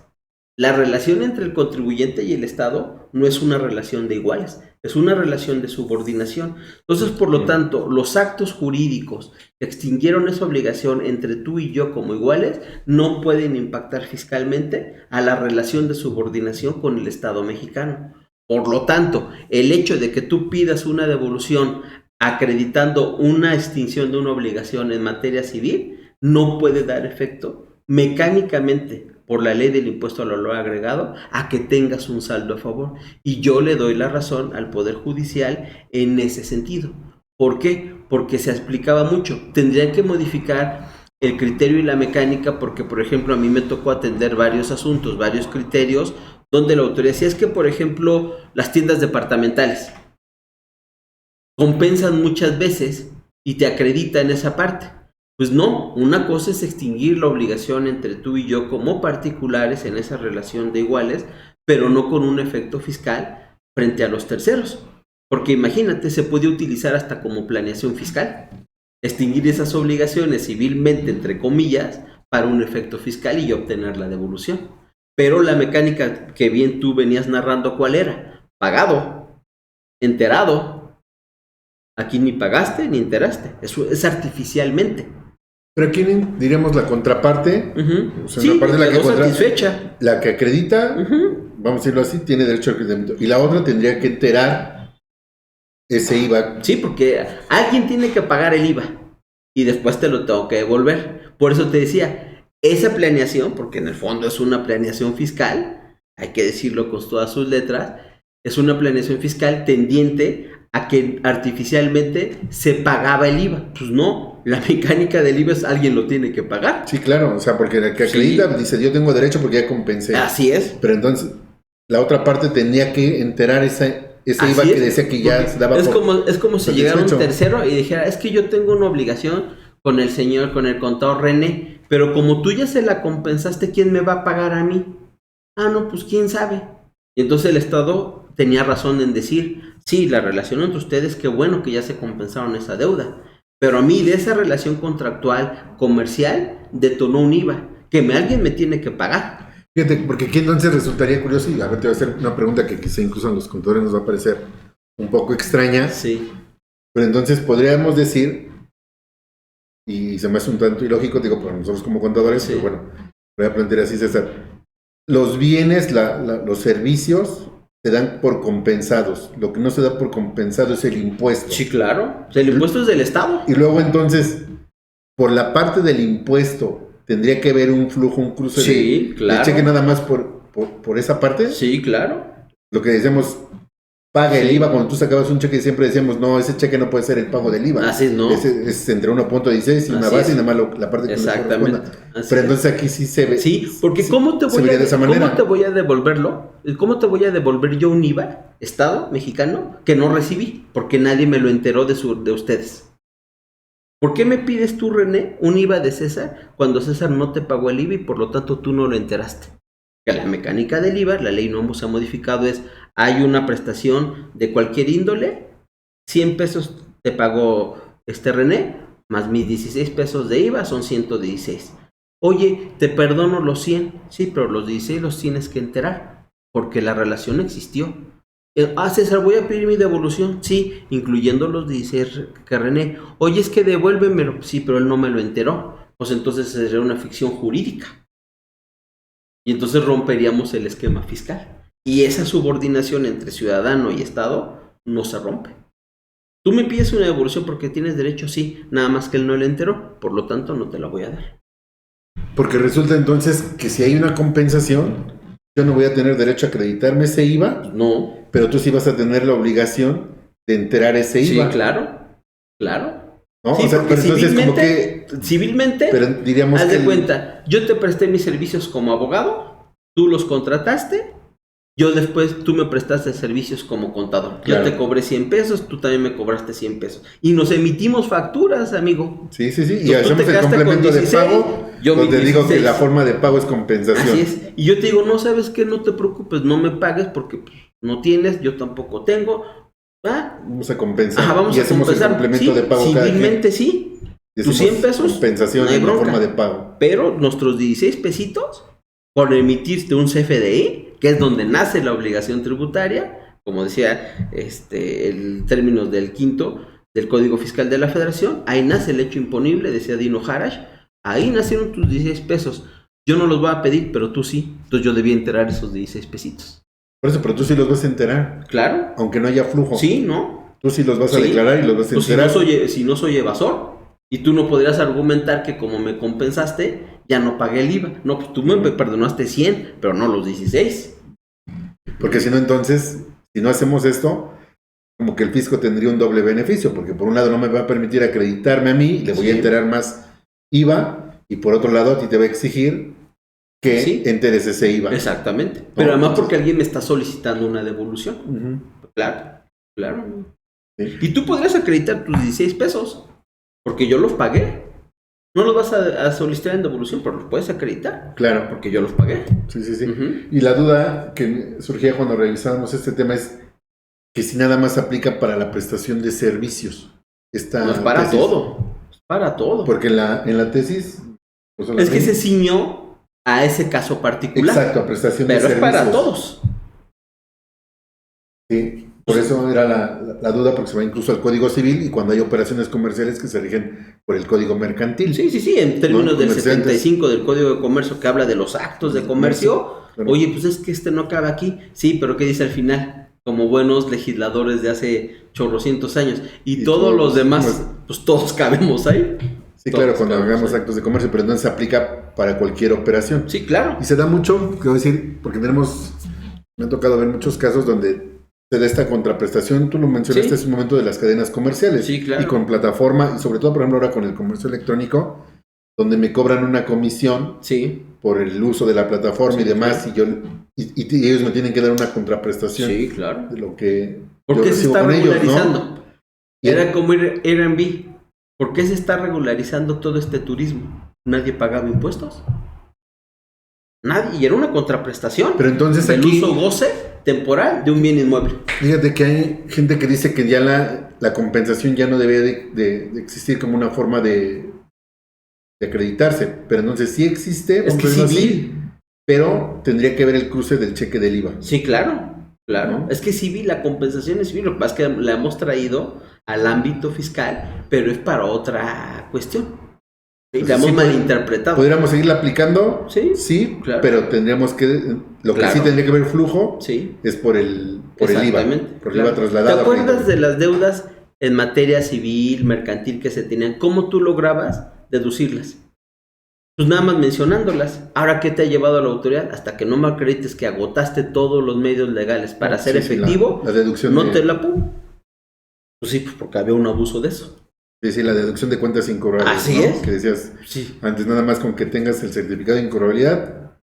[SPEAKER 4] La relación entre el contribuyente y el Estado no es una relación de iguales, es una relación de subordinación. Entonces, por lo tanto, los actos jurídicos que extinguieron esa obligación entre tú y yo como iguales no pueden impactar fiscalmente a la relación de subordinación con el Estado mexicano. Por lo tanto, el hecho de que tú pidas una devolución acreditando una extinción de una obligación en materia civil no puede dar efecto mecánicamente por la ley del impuesto al valor agregado a que tengas un saldo a favor. Y yo le doy la razón al Poder Judicial en ese sentido. ¿Por qué? Porque se explicaba mucho. Tendrían que modificar el criterio y la mecánica porque, por ejemplo, a mí me tocó atender varios asuntos, varios criterios, donde la autoridad decía es que, por ejemplo, las tiendas departamentales compensan muchas veces y te acreditan esa parte. Pues no, una cosa es extinguir la obligación entre tú y yo como particulares en esa relación de iguales, pero no con un efecto fiscal frente a los terceros. Porque imagínate, se puede utilizar hasta como planeación fiscal. Extinguir esas obligaciones civilmente, entre comillas, para un efecto fiscal y obtener la devolución. Pero la mecánica que bien tú venías narrando, ¿cuál era? Pagado, enterado. Aquí ni pagaste ni enteraste. Eso es artificialmente.
[SPEAKER 3] Pero aquí diríamos la contraparte,
[SPEAKER 4] Uh-huh.
[SPEAKER 3] o sea, la parte
[SPEAKER 4] satisfecha.
[SPEAKER 3] La que acredita, vamos a decirlo así, tiene derecho al acreditamiento. Y la otra tendría que enterar ese IVA.
[SPEAKER 4] Sí, porque alguien tiene que pagar el IVA y después te lo tengo que devolver. Por eso te decía, esa planeación, porque en el fondo es una planeación fiscal, hay que decirlo con todas sus letras, es una planeación fiscal tendiente a que artificialmente se pagaba el IVA. Pues no, la mecánica del IVA es alguien lo tiene que pagar.
[SPEAKER 3] Sí, claro, o sea, porque el que acredita dice yo tengo derecho porque ya compensé.
[SPEAKER 4] Así es.
[SPEAKER 3] Pero entonces la otra parte tenía que enterar ese IVA que decía que ya se daba
[SPEAKER 4] es como si llegara un tercero y dijera, es que yo tengo una obligación con el señor, con el contador René, pero como tú ya se la compensaste, ¿quién me va a pagar a mí? Ah, no, pues quién sabe. Y entonces el Estado tenía razón en decir, sí, la relación entre ustedes, qué bueno que ya se compensaron esa deuda, pero a mí de esa relación contractual comercial detonó un IVA, que alguien me tiene que pagar.
[SPEAKER 3] Fíjate, porque aquí entonces resultaría curioso, y a ver, te voy a hacer una pregunta que quizá incluso a los contadores nos va a parecer un poco extraña.
[SPEAKER 4] Sí.
[SPEAKER 3] Pero entonces podríamos decir, y se me hace un tanto ilógico, digo, para nosotros como contadores, pero bueno, voy a plantear así, César. Los bienes, los servicios se dan por compensados. Lo que no se da por compensado es el impuesto.
[SPEAKER 4] Sí, claro. El impuesto es del Estado.
[SPEAKER 3] Y luego entonces, por la parte del impuesto, ¿tendría que haber un flujo, un cruce de cheque nada más por esa parte?
[SPEAKER 4] Sí, claro.
[SPEAKER 3] Lo que decíamos, paga el IVA. Cuando tú sacabas un cheque siempre decíamos, no, ese cheque no puede ser el pago del IVA.
[SPEAKER 4] Así no.
[SPEAKER 3] Es entre 1.16 y una base y nada más la parte que
[SPEAKER 4] exactamente.
[SPEAKER 3] Pero entonces aquí sí se ve.
[SPEAKER 4] Sí, porque ¿cómo te voy a devolverlo? ¿Cómo te voy a devolver yo un IVA, Estado mexicano, que no recibí? Porque nadie me lo enteró de ustedes. ¿Por qué me pides tú, René, un IVA de César cuando César no te pagó el IVA y por lo tanto tú no lo enteraste? Que la mecánica del IVA, la ley no se ha modificado, hay una prestación de cualquier índole, 100 pesos te pagó René, más mis 16 pesos de IVA son 116. Oye, te perdono los 100, sí, pero los 16 los tienes que enterar, porque la relación existió. César, voy a pedir mi devolución, sí, incluyendo los 16 que René. Oye, es que devuélvemelo, sí, pero él no me lo enteró. Pues entonces sería una ficción jurídica. Y entonces romperíamos el esquema fiscal. Y esa subordinación entre ciudadano y Estado no se rompe. Tú me pides una devolución porque tienes derecho, sí, nada más que él no le enteró, por lo tanto no te la voy a dar.
[SPEAKER 3] Porque resulta entonces que si hay una compensación, yo no voy a tener derecho a acreditarme ese IVA.
[SPEAKER 4] No.
[SPEAKER 3] Pero tú sí vas a tener la obligación de enterar ese IVA.
[SPEAKER 4] Sí, claro.
[SPEAKER 3] ¿No?
[SPEAKER 4] Sí,
[SPEAKER 3] o sea, pero entonces como que...
[SPEAKER 4] Civilmente,
[SPEAKER 3] pero diríamos
[SPEAKER 4] haz
[SPEAKER 3] que
[SPEAKER 4] de cuenta, yo te presté mis servicios como abogado, tú los contrataste, yo después tú me prestaste servicios como contador.
[SPEAKER 3] Claro.
[SPEAKER 4] Yo te cobré 100 pesos, tú también me cobraste 100 pesos. Y nos emitimos facturas, amigo.
[SPEAKER 3] Sí. Y
[SPEAKER 4] Tú
[SPEAKER 3] hacemos
[SPEAKER 4] te
[SPEAKER 3] el
[SPEAKER 4] quedaste
[SPEAKER 3] complemento
[SPEAKER 4] con 16,
[SPEAKER 3] de pago,
[SPEAKER 4] yo
[SPEAKER 3] donde
[SPEAKER 4] mis
[SPEAKER 3] digo que
[SPEAKER 4] 16.
[SPEAKER 3] la forma de pago es compensación.
[SPEAKER 4] Así es. Y yo te digo, no, ¿sabes qué? No te preocupes, no me pagues porque pues, no tienes, yo tampoco tengo.
[SPEAKER 3] Vamos a compensar.
[SPEAKER 4] Ajá, vamos
[SPEAKER 3] y
[SPEAKER 4] a
[SPEAKER 3] hacemos
[SPEAKER 4] compensar.
[SPEAKER 3] el complemento
[SPEAKER 4] Sí,
[SPEAKER 3] de pago cada
[SPEAKER 4] civilmente
[SPEAKER 3] quien.
[SPEAKER 4] sí.
[SPEAKER 3] Y
[SPEAKER 4] Tus
[SPEAKER 3] hacemos
[SPEAKER 4] 100 pesos,
[SPEAKER 3] compensación
[SPEAKER 4] no hay
[SPEAKER 3] en la
[SPEAKER 4] bronca.
[SPEAKER 3] forma de pago.
[SPEAKER 4] Pero nuestros 16 pesitos, por emitirte un CFDI, que es donde nace la obligación tributaria, como decía el término del 5º del Código Fiscal de la Federación, ahí nace el hecho imponible, decía Dino Harash, ahí nacieron tus 16 pesos. Yo no los voy a pedir, pero tú sí. Entonces yo debía enterar esos 16 pesitos.
[SPEAKER 3] Por eso, pero tú sí los vas a enterar.
[SPEAKER 4] Claro.
[SPEAKER 3] Aunque no haya flujo.
[SPEAKER 4] Sí, ¿no?
[SPEAKER 3] Tú sí los vas a
[SPEAKER 4] Sí.
[SPEAKER 3] declarar y los vas a
[SPEAKER 4] Pues
[SPEAKER 3] enterar.
[SPEAKER 4] si no soy evasor, y tú no podrías argumentar que como me compensaste, ya no pagué el IVA. No, pues tú me perdonaste 100, pero no los 16.
[SPEAKER 3] Porque si no, entonces, si no hacemos esto, como que el fisco tendría un doble beneficio, porque por un lado no me va a permitir acreditarme a mí, le voy a enterar más IVA, y por otro lado a ti te va a exigir que enteres ese IVA.
[SPEAKER 4] Exactamente. Pero además porque alguien me está solicitando una devolución.
[SPEAKER 3] Uh-huh.
[SPEAKER 4] Claro.
[SPEAKER 3] Sí.
[SPEAKER 4] Y tú podrías acreditar tus 16 pesos, porque yo los pagué. No los vas a solicitar en devolución, pero los puedes acreditar.
[SPEAKER 3] Claro.
[SPEAKER 4] Porque yo los pagué.
[SPEAKER 3] Sí.
[SPEAKER 4] Uh-huh.
[SPEAKER 3] Y la duda que surgía cuando revisábamos este tema es que si nada más aplica para la prestación de servicios.
[SPEAKER 4] No es para
[SPEAKER 3] tesis.
[SPEAKER 4] todo. Es para todo.
[SPEAKER 3] Porque en la tesis... pues,
[SPEAKER 4] es que se ciñó a ese caso particular.
[SPEAKER 3] Exacto, a prestación de servicios.
[SPEAKER 4] Pero es para todos.
[SPEAKER 3] Sí, por eso era la duda, porque se va incluso al Código Civil y cuando hay operaciones comerciales que se rigen por el Código Mercantil.
[SPEAKER 4] Sí, en términos del
[SPEAKER 3] Comerciantes.
[SPEAKER 4] 75 del Código de Comercio que habla de los actos de comercio.
[SPEAKER 3] Claro.
[SPEAKER 4] Oye, pues es que no acaba aquí. Sí, pero ¿qué dice al final? Como buenos legisladores de hace chorrocientos años. Y todos los demás, pues todos cabemos ahí.
[SPEAKER 3] Sí, claro, cuando
[SPEAKER 4] cabemos
[SPEAKER 3] hagamos
[SPEAKER 4] ahí.
[SPEAKER 3] actos de comercio, pero entonces se aplica para cualquier operación.
[SPEAKER 4] Sí, claro.
[SPEAKER 3] Y se da mucho, quiero decir, porque me ha tocado ver muchos casos donde se da esta contraprestación, tú lo mencionaste hace un momento, de las cadenas comerciales.
[SPEAKER 4] Sí, claro.
[SPEAKER 3] Y con plataforma, y sobre todo, por ejemplo, ahora con el comercio electrónico, donde me cobran una comisión por el uso de la plataforma y demás, y ellos me tienen que dar una contraprestación
[SPEAKER 4] claro.
[SPEAKER 3] de lo que
[SPEAKER 4] ¿Por
[SPEAKER 3] yo
[SPEAKER 4] qué se
[SPEAKER 3] recibo
[SPEAKER 4] está
[SPEAKER 3] con ellos,
[SPEAKER 4] regularizando?
[SPEAKER 3] ¿no?
[SPEAKER 4] Era como Airbnb. ¿Por qué se está regularizando todo este turismo? ¿Nadie pagaba impuestos? Nadie. Y era una contraprestación.
[SPEAKER 3] Pero entonces
[SPEAKER 4] del
[SPEAKER 3] aquí,
[SPEAKER 4] uso goce temporal de un bien inmueble.
[SPEAKER 3] fíjate que hay gente que dice que ya la compensación ya no debe de existir como una forma de acreditarse, pero entonces sí existe,
[SPEAKER 4] Es que
[SPEAKER 3] vamos a decirlo
[SPEAKER 4] civil.
[SPEAKER 3] así, pero tendría que ver el cruce del cheque del IVA.
[SPEAKER 4] Sí, claro.
[SPEAKER 3] ¿No?
[SPEAKER 4] Es que civil, la compensación es civil. Lo que pasa es que la hemos traído al ámbito fiscal, pero es para otra cuestión. ¿Sí? La hemos malinterpretado.
[SPEAKER 3] ¿Podríamos seguirla aplicando?
[SPEAKER 4] Sí, claro.
[SPEAKER 3] Pero tendríamos que... Lo que sí tendría que ver flujo es por el IVA.
[SPEAKER 4] Exactamente.
[SPEAKER 3] Por el IVA trasladado.
[SPEAKER 4] ¿Te acuerdas de las deudas en materia civil, mercantil que se tenían? ¿Cómo tú lograbas deducirlas? Pues nada más mencionándolas. Ahora, ¿qué te ha llevado a la autoridad? Hasta que no me acredites que agotaste todos los medios legales para hacer efectivo,
[SPEAKER 3] la deducción
[SPEAKER 4] no te la pongo. Pues sí, pues porque había un abuso de eso.
[SPEAKER 3] Sí, la deducción de cuentas incobrables.
[SPEAKER 4] Así
[SPEAKER 3] ¿no?
[SPEAKER 4] es.
[SPEAKER 3] Que decías antes, nada más con que tengas el certificado de incobrabilidad,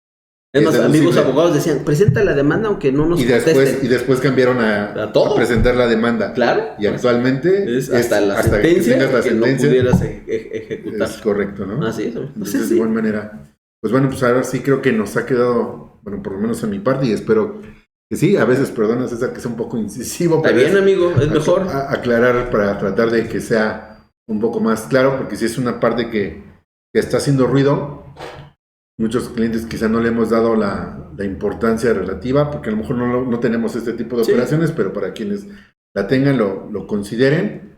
[SPEAKER 4] Es más,
[SPEAKER 3] deducible.
[SPEAKER 4] amigos abogados decían, presenta la demanda aunque no nos
[SPEAKER 3] Y
[SPEAKER 4] contesten.
[SPEAKER 3] después cambiaron a
[SPEAKER 4] todo.
[SPEAKER 3] presentar la demanda.
[SPEAKER 4] Claro.
[SPEAKER 3] Y actualmente
[SPEAKER 4] Es hasta la
[SPEAKER 3] hasta
[SPEAKER 4] sentencia
[SPEAKER 3] que tengas la
[SPEAKER 4] que
[SPEAKER 3] sentencia,
[SPEAKER 4] no pudieras ejecutar.
[SPEAKER 3] es correcto, ¿no?
[SPEAKER 4] Así es.
[SPEAKER 3] Entonces, de igual manera. Pues bueno, pues ahora sí creo que nos ha quedado, bueno, por lo menos en mi parte, y espero que sí. A veces, perdona César, que sea un poco incisivo,
[SPEAKER 4] Está
[SPEAKER 3] pero
[SPEAKER 4] bien, amigo, es mejor.
[SPEAKER 3] aclarar para tratar de que sea un poco más claro, porque si es una parte que está haciendo ruido, muchos clientes quizá no le hemos dado la importancia relativa, porque a lo mejor no tenemos este tipo de
[SPEAKER 4] Sí.
[SPEAKER 3] operaciones, pero para quienes la tengan, lo consideren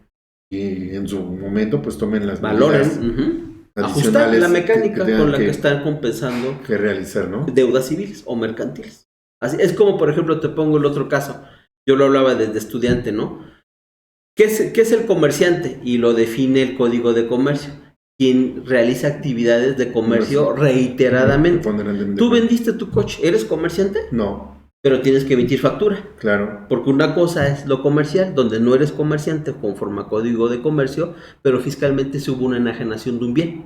[SPEAKER 3] y en su momento pues tomen las
[SPEAKER 4] Valoren.
[SPEAKER 3] medidas
[SPEAKER 4] Ajustar
[SPEAKER 3] adicionales
[SPEAKER 4] la mecánica
[SPEAKER 3] tengan
[SPEAKER 4] con la que están compensando
[SPEAKER 3] que realizar, ¿no?
[SPEAKER 4] deudas civiles o mercantiles. Así es como, por ejemplo, te pongo el otro caso. Yo lo hablaba desde estudiante, ¿no? ¿Qué es el comerciante? Y lo define el Código de Comercio. Quien realiza actividades de comercio reiteradamente.
[SPEAKER 3] Ponderantemente.
[SPEAKER 4] Tú vendiste tu coche, ¿eres comerciante?
[SPEAKER 3] No,
[SPEAKER 4] Pero tienes que emitir factura.
[SPEAKER 3] claro.
[SPEAKER 4] Porque una cosa es lo comercial, donde no eres comerciante conforme a Código de Comercio, pero fiscalmente se hubo una enajenación de un bien.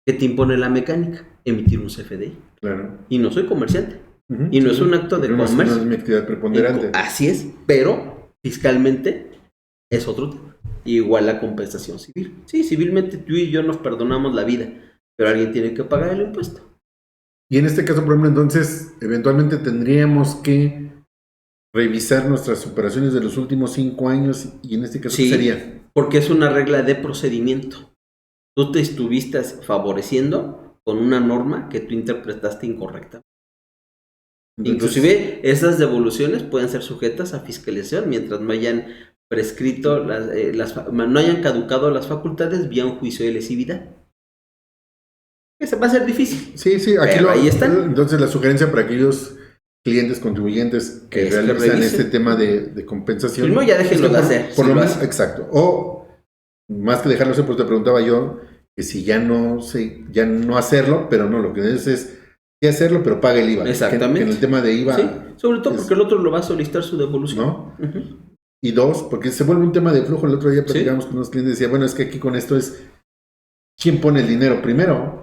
[SPEAKER 4] ¿Qué te impone la mecánica? Emitir un CFDI.
[SPEAKER 3] Claro.
[SPEAKER 4] Y no soy comerciante.
[SPEAKER 3] Ujú,
[SPEAKER 4] Y no
[SPEAKER 3] sí,
[SPEAKER 4] es un acto de
[SPEAKER 3] porque
[SPEAKER 4] comercio.
[SPEAKER 3] No es mi actividad preponderante.
[SPEAKER 4] Así es, pero fiscalmente es otro tema. Igual la compensación civil. Sí, civilmente tú y yo nos perdonamos la vida, pero alguien tiene que pagar el impuesto.
[SPEAKER 3] Y en este caso, por ejemplo, entonces, eventualmente tendríamos que revisar nuestras operaciones de los últimos 5 años, y en este caso, ¿qué
[SPEAKER 4] Sí.
[SPEAKER 3] sería?
[SPEAKER 4] Porque es una regla de procedimiento. Tú te estuviste favoreciendo con una norma que tú interpretaste incorrecta.
[SPEAKER 3] Entonces,
[SPEAKER 4] Inclusive esas devoluciones pueden ser sujetas a fiscalización mientras no hayan prescrito, no hayan caducado las facultades vía un juicio de lesividad. Eso va a ser difícil.
[SPEAKER 3] sí, aquí
[SPEAKER 4] Pero ahí están.
[SPEAKER 3] Entonces, la sugerencia para aquellos clientes contribuyentes que
[SPEAKER 4] Es que
[SPEAKER 3] realizan
[SPEAKER 4] revisen.
[SPEAKER 3] este tema de compensación.
[SPEAKER 4] Primero ya déjenlo
[SPEAKER 3] es que
[SPEAKER 4] de hacer,
[SPEAKER 3] Por
[SPEAKER 4] si
[SPEAKER 3] lo
[SPEAKER 4] lo
[SPEAKER 3] menos,
[SPEAKER 4] hacen.
[SPEAKER 3] exacto. O más que dejarlo hacer, pues te preguntaba yo que si ya no hacerlo, pero no, lo que es sí hacerlo, pero paga el IVA.
[SPEAKER 4] Exactamente.
[SPEAKER 3] Que en el tema de IVA,
[SPEAKER 4] Sí, sobre todo
[SPEAKER 3] es-
[SPEAKER 4] porque el otro lo va a solicitar su devolución.
[SPEAKER 3] ¿no?
[SPEAKER 4] Ujú.
[SPEAKER 3] Y 2, porque se vuelve un tema de flujo. El otro día
[SPEAKER 4] Sí.
[SPEAKER 3] platicamos con unos clientes y decía, bueno, es que aquí con esto es ¿quién pone el dinero primero?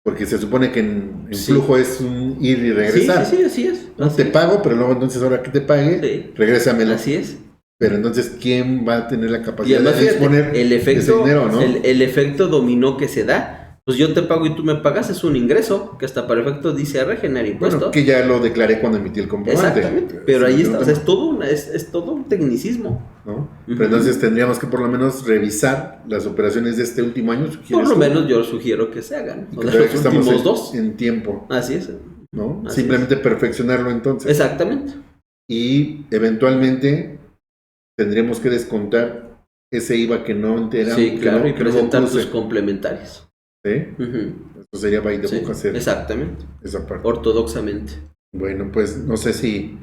[SPEAKER 3] Porque se supone que en
[SPEAKER 4] Sí.
[SPEAKER 3] flujo es un ir y regresar.
[SPEAKER 4] Sí, así es.
[SPEAKER 3] ¿No?
[SPEAKER 4] Así
[SPEAKER 3] Te
[SPEAKER 4] es.
[SPEAKER 3] pago, pero luego entonces ahora que te pague,
[SPEAKER 4] Sí.
[SPEAKER 3] regrésamelo.
[SPEAKER 4] Así es.
[SPEAKER 3] Pero entonces, ¿quién va a tener la
[SPEAKER 4] Y
[SPEAKER 3] capacidad
[SPEAKER 4] además,
[SPEAKER 3] de
[SPEAKER 4] fíjate,
[SPEAKER 3] disponer
[SPEAKER 4] el
[SPEAKER 3] de
[SPEAKER 4] efecto,
[SPEAKER 3] ese dinero, ¿no?
[SPEAKER 4] el efecto dominó que se da. Pues yo te pago y tú me pagas, es un ingreso que hasta para efectos dice ICR genera impuesto.
[SPEAKER 3] Bueno, que ya lo declaré cuando emití el comprobante.
[SPEAKER 4] Exactamente. Pero ahí
[SPEAKER 3] Sí,
[SPEAKER 4] está,
[SPEAKER 3] no
[SPEAKER 4] o sea,
[SPEAKER 3] tengo-
[SPEAKER 4] es todo un tecnicismo.
[SPEAKER 3] ¿no?
[SPEAKER 4] Ujú.
[SPEAKER 3] Pero entonces tendríamos que por lo menos revisar las operaciones de este último año.
[SPEAKER 4] Por
[SPEAKER 3] ¿sugieres
[SPEAKER 4] lo
[SPEAKER 3] tú?
[SPEAKER 4] menos yo sugiero que se hagan. O
[SPEAKER 3] Que
[SPEAKER 4] de
[SPEAKER 3] todavía
[SPEAKER 4] los
[SPEAKER 3] estamos
[SPEAKER 4] últimos dos.
[SPEAKER 3] en tiempo,
[SPEAKER 4] Así es.
[SPEAKER 3] ¿no?
[SPEAKER 4] Así
[SPEAKER 3] Simplemente perfeccionarlo entonces.
[SPEAKER 4] Exactamente.
[SPEAKER 3] Y eventualmente tendríamos que descontar ese IVA que no enteramos.
[SPEAKER 4] Sí, claro, y presentar tus
[SPEAKER 3] tus
[SPEAKER 4] complementarios.
[SPEAKER 3] ¿Sí?
[SPEAKER 4] Ujú.
[SPEAKER 3] Eso sería by the
[SPEAKER 4] Sí,
[SPEAKER 3] book hacer
[SPEAKER 4] exactamente.
[SPEAKER 3] esa parte.
[SPEAKER 4] Ortodoxamente.
[SPEAKER 3] Bueno, pues no sé si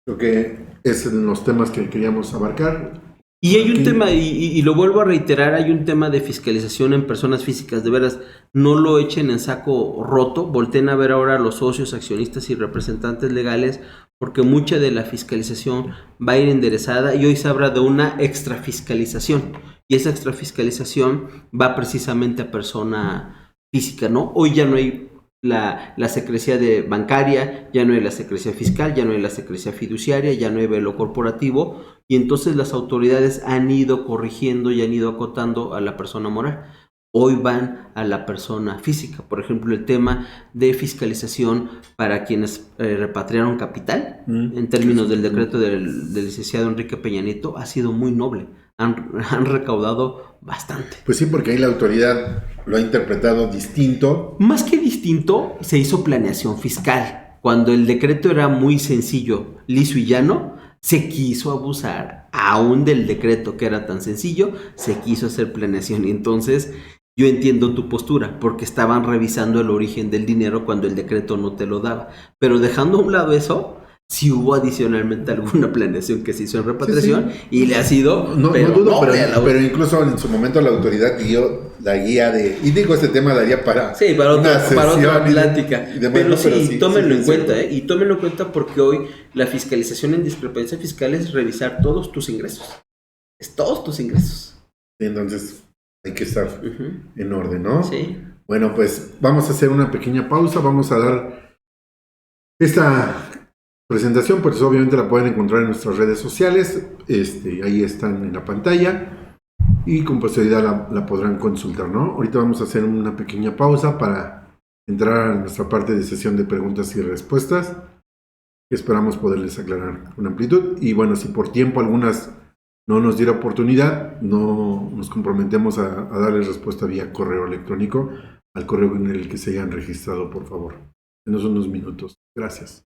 [SPEAKER 3] creo que es en los temas que queríamos abarcar.
[SPEAKER 4] Y hay un
[SPEAKER 3] Aquí-
[SPEAKER 4] tema, y lo vuelvo a reiterar, hay un tema de fiscalización en personas físicas. De veras, no lo echen en saco roto. Volten a ver ahora a los socios, accionistas y representantes legales, porque mucha de la fiscalización va a ir enderezada y hoy se habla de una extrafiscalización. Y esa extrafiscalización va precisamente a persona física, ¿no? Hoy ya no hay la secrecía bancaria, ya no hay la secrecía fiscal, ya no hay la secrecía fiduciaria, ya no hay velo corporativo, y entonces las autoridades han ido corrigiendo y han ido acotando a la persona moral. Hoy van a la persona física. Por ejemplo, el tema de fiscalización para quienes repatriaron capital, en términos del decreto del licenciado Enrique Peña Nieto, ha sido muy noble. Han recaudado bastante.
[SPEAKER 3] Pues sí, porque ahí la autoridad lo ha interpretado distinto.
[SPEAKER 4] Más que distinto, se hizo planeación fiscal. Cuando el decreto era muy sencillo, liso y llano, se quiso abusar aún del decreto que era tan sencillo, se quiso hacer planeación. Y entonces yo entiendo tu postura, porque estaban revisando el origen del dinero cuando el decreto no te lo daba. Pero dejando a un lado eso, sí hubo adicionalmente alguna planeación que se hizo en repatriación, y le ha sido...
[SPEAKER 3] No dudo,
[SPEAKER 4] noble a la-
[SPEAKER 3] pero incluso en su momento la autoridad dio la guía de... Y digo, este tema daría para...
[SPEAKER 4] Sí, para
[SPEAKER 3] una
[SPEAKER 4] otra
[SPEAKER 3] sesión
[SPEAKER 4] plática.
[SPEAKER 3] y demás,
[SPEAKER 4] Pero
[SPEAKER 3] ¿no?
[SPEAKER 4] sí, tómenlo en
[SPEAKER 3] sí,
[SPEAKER 4] cuenta,
[SPEAKER 3] sí.
[SPEAKER 4] y tómenlo en cuenta porque hoy la fiscalización en discrepancia fiscal es revisar todos tus ingresos. Es todos tus ingresos.
[SPEAKER 3] Entonces hay que estar
[SPEAKER 4] Ujú.
[SPEAKER 3] en orden, ¿no?
[SPEAKER 4] Sí.
[SPEAKER 3] Bueno, pues vamos a hacer una pequeña pausa, vamos a dar esta presentación, pues obviamente la pueden encontrar en nuestras redes sociales, ahí están en la pantalla y con posterioridad la podrán consultar, ¿no? Ahorita vamos a hacer una pequeña pausa para entrar a nuestra parte de sesión de preguntas y respuestas. Esperamos poderles aclarar con amplitud y bueno, si por tiempo algunas no nos diera oportunidad, no nos comprometemos a darles respuesta vía correo electrónico al correo en el que se hayan registrado, por favor. Denos unos minutos. Gracias.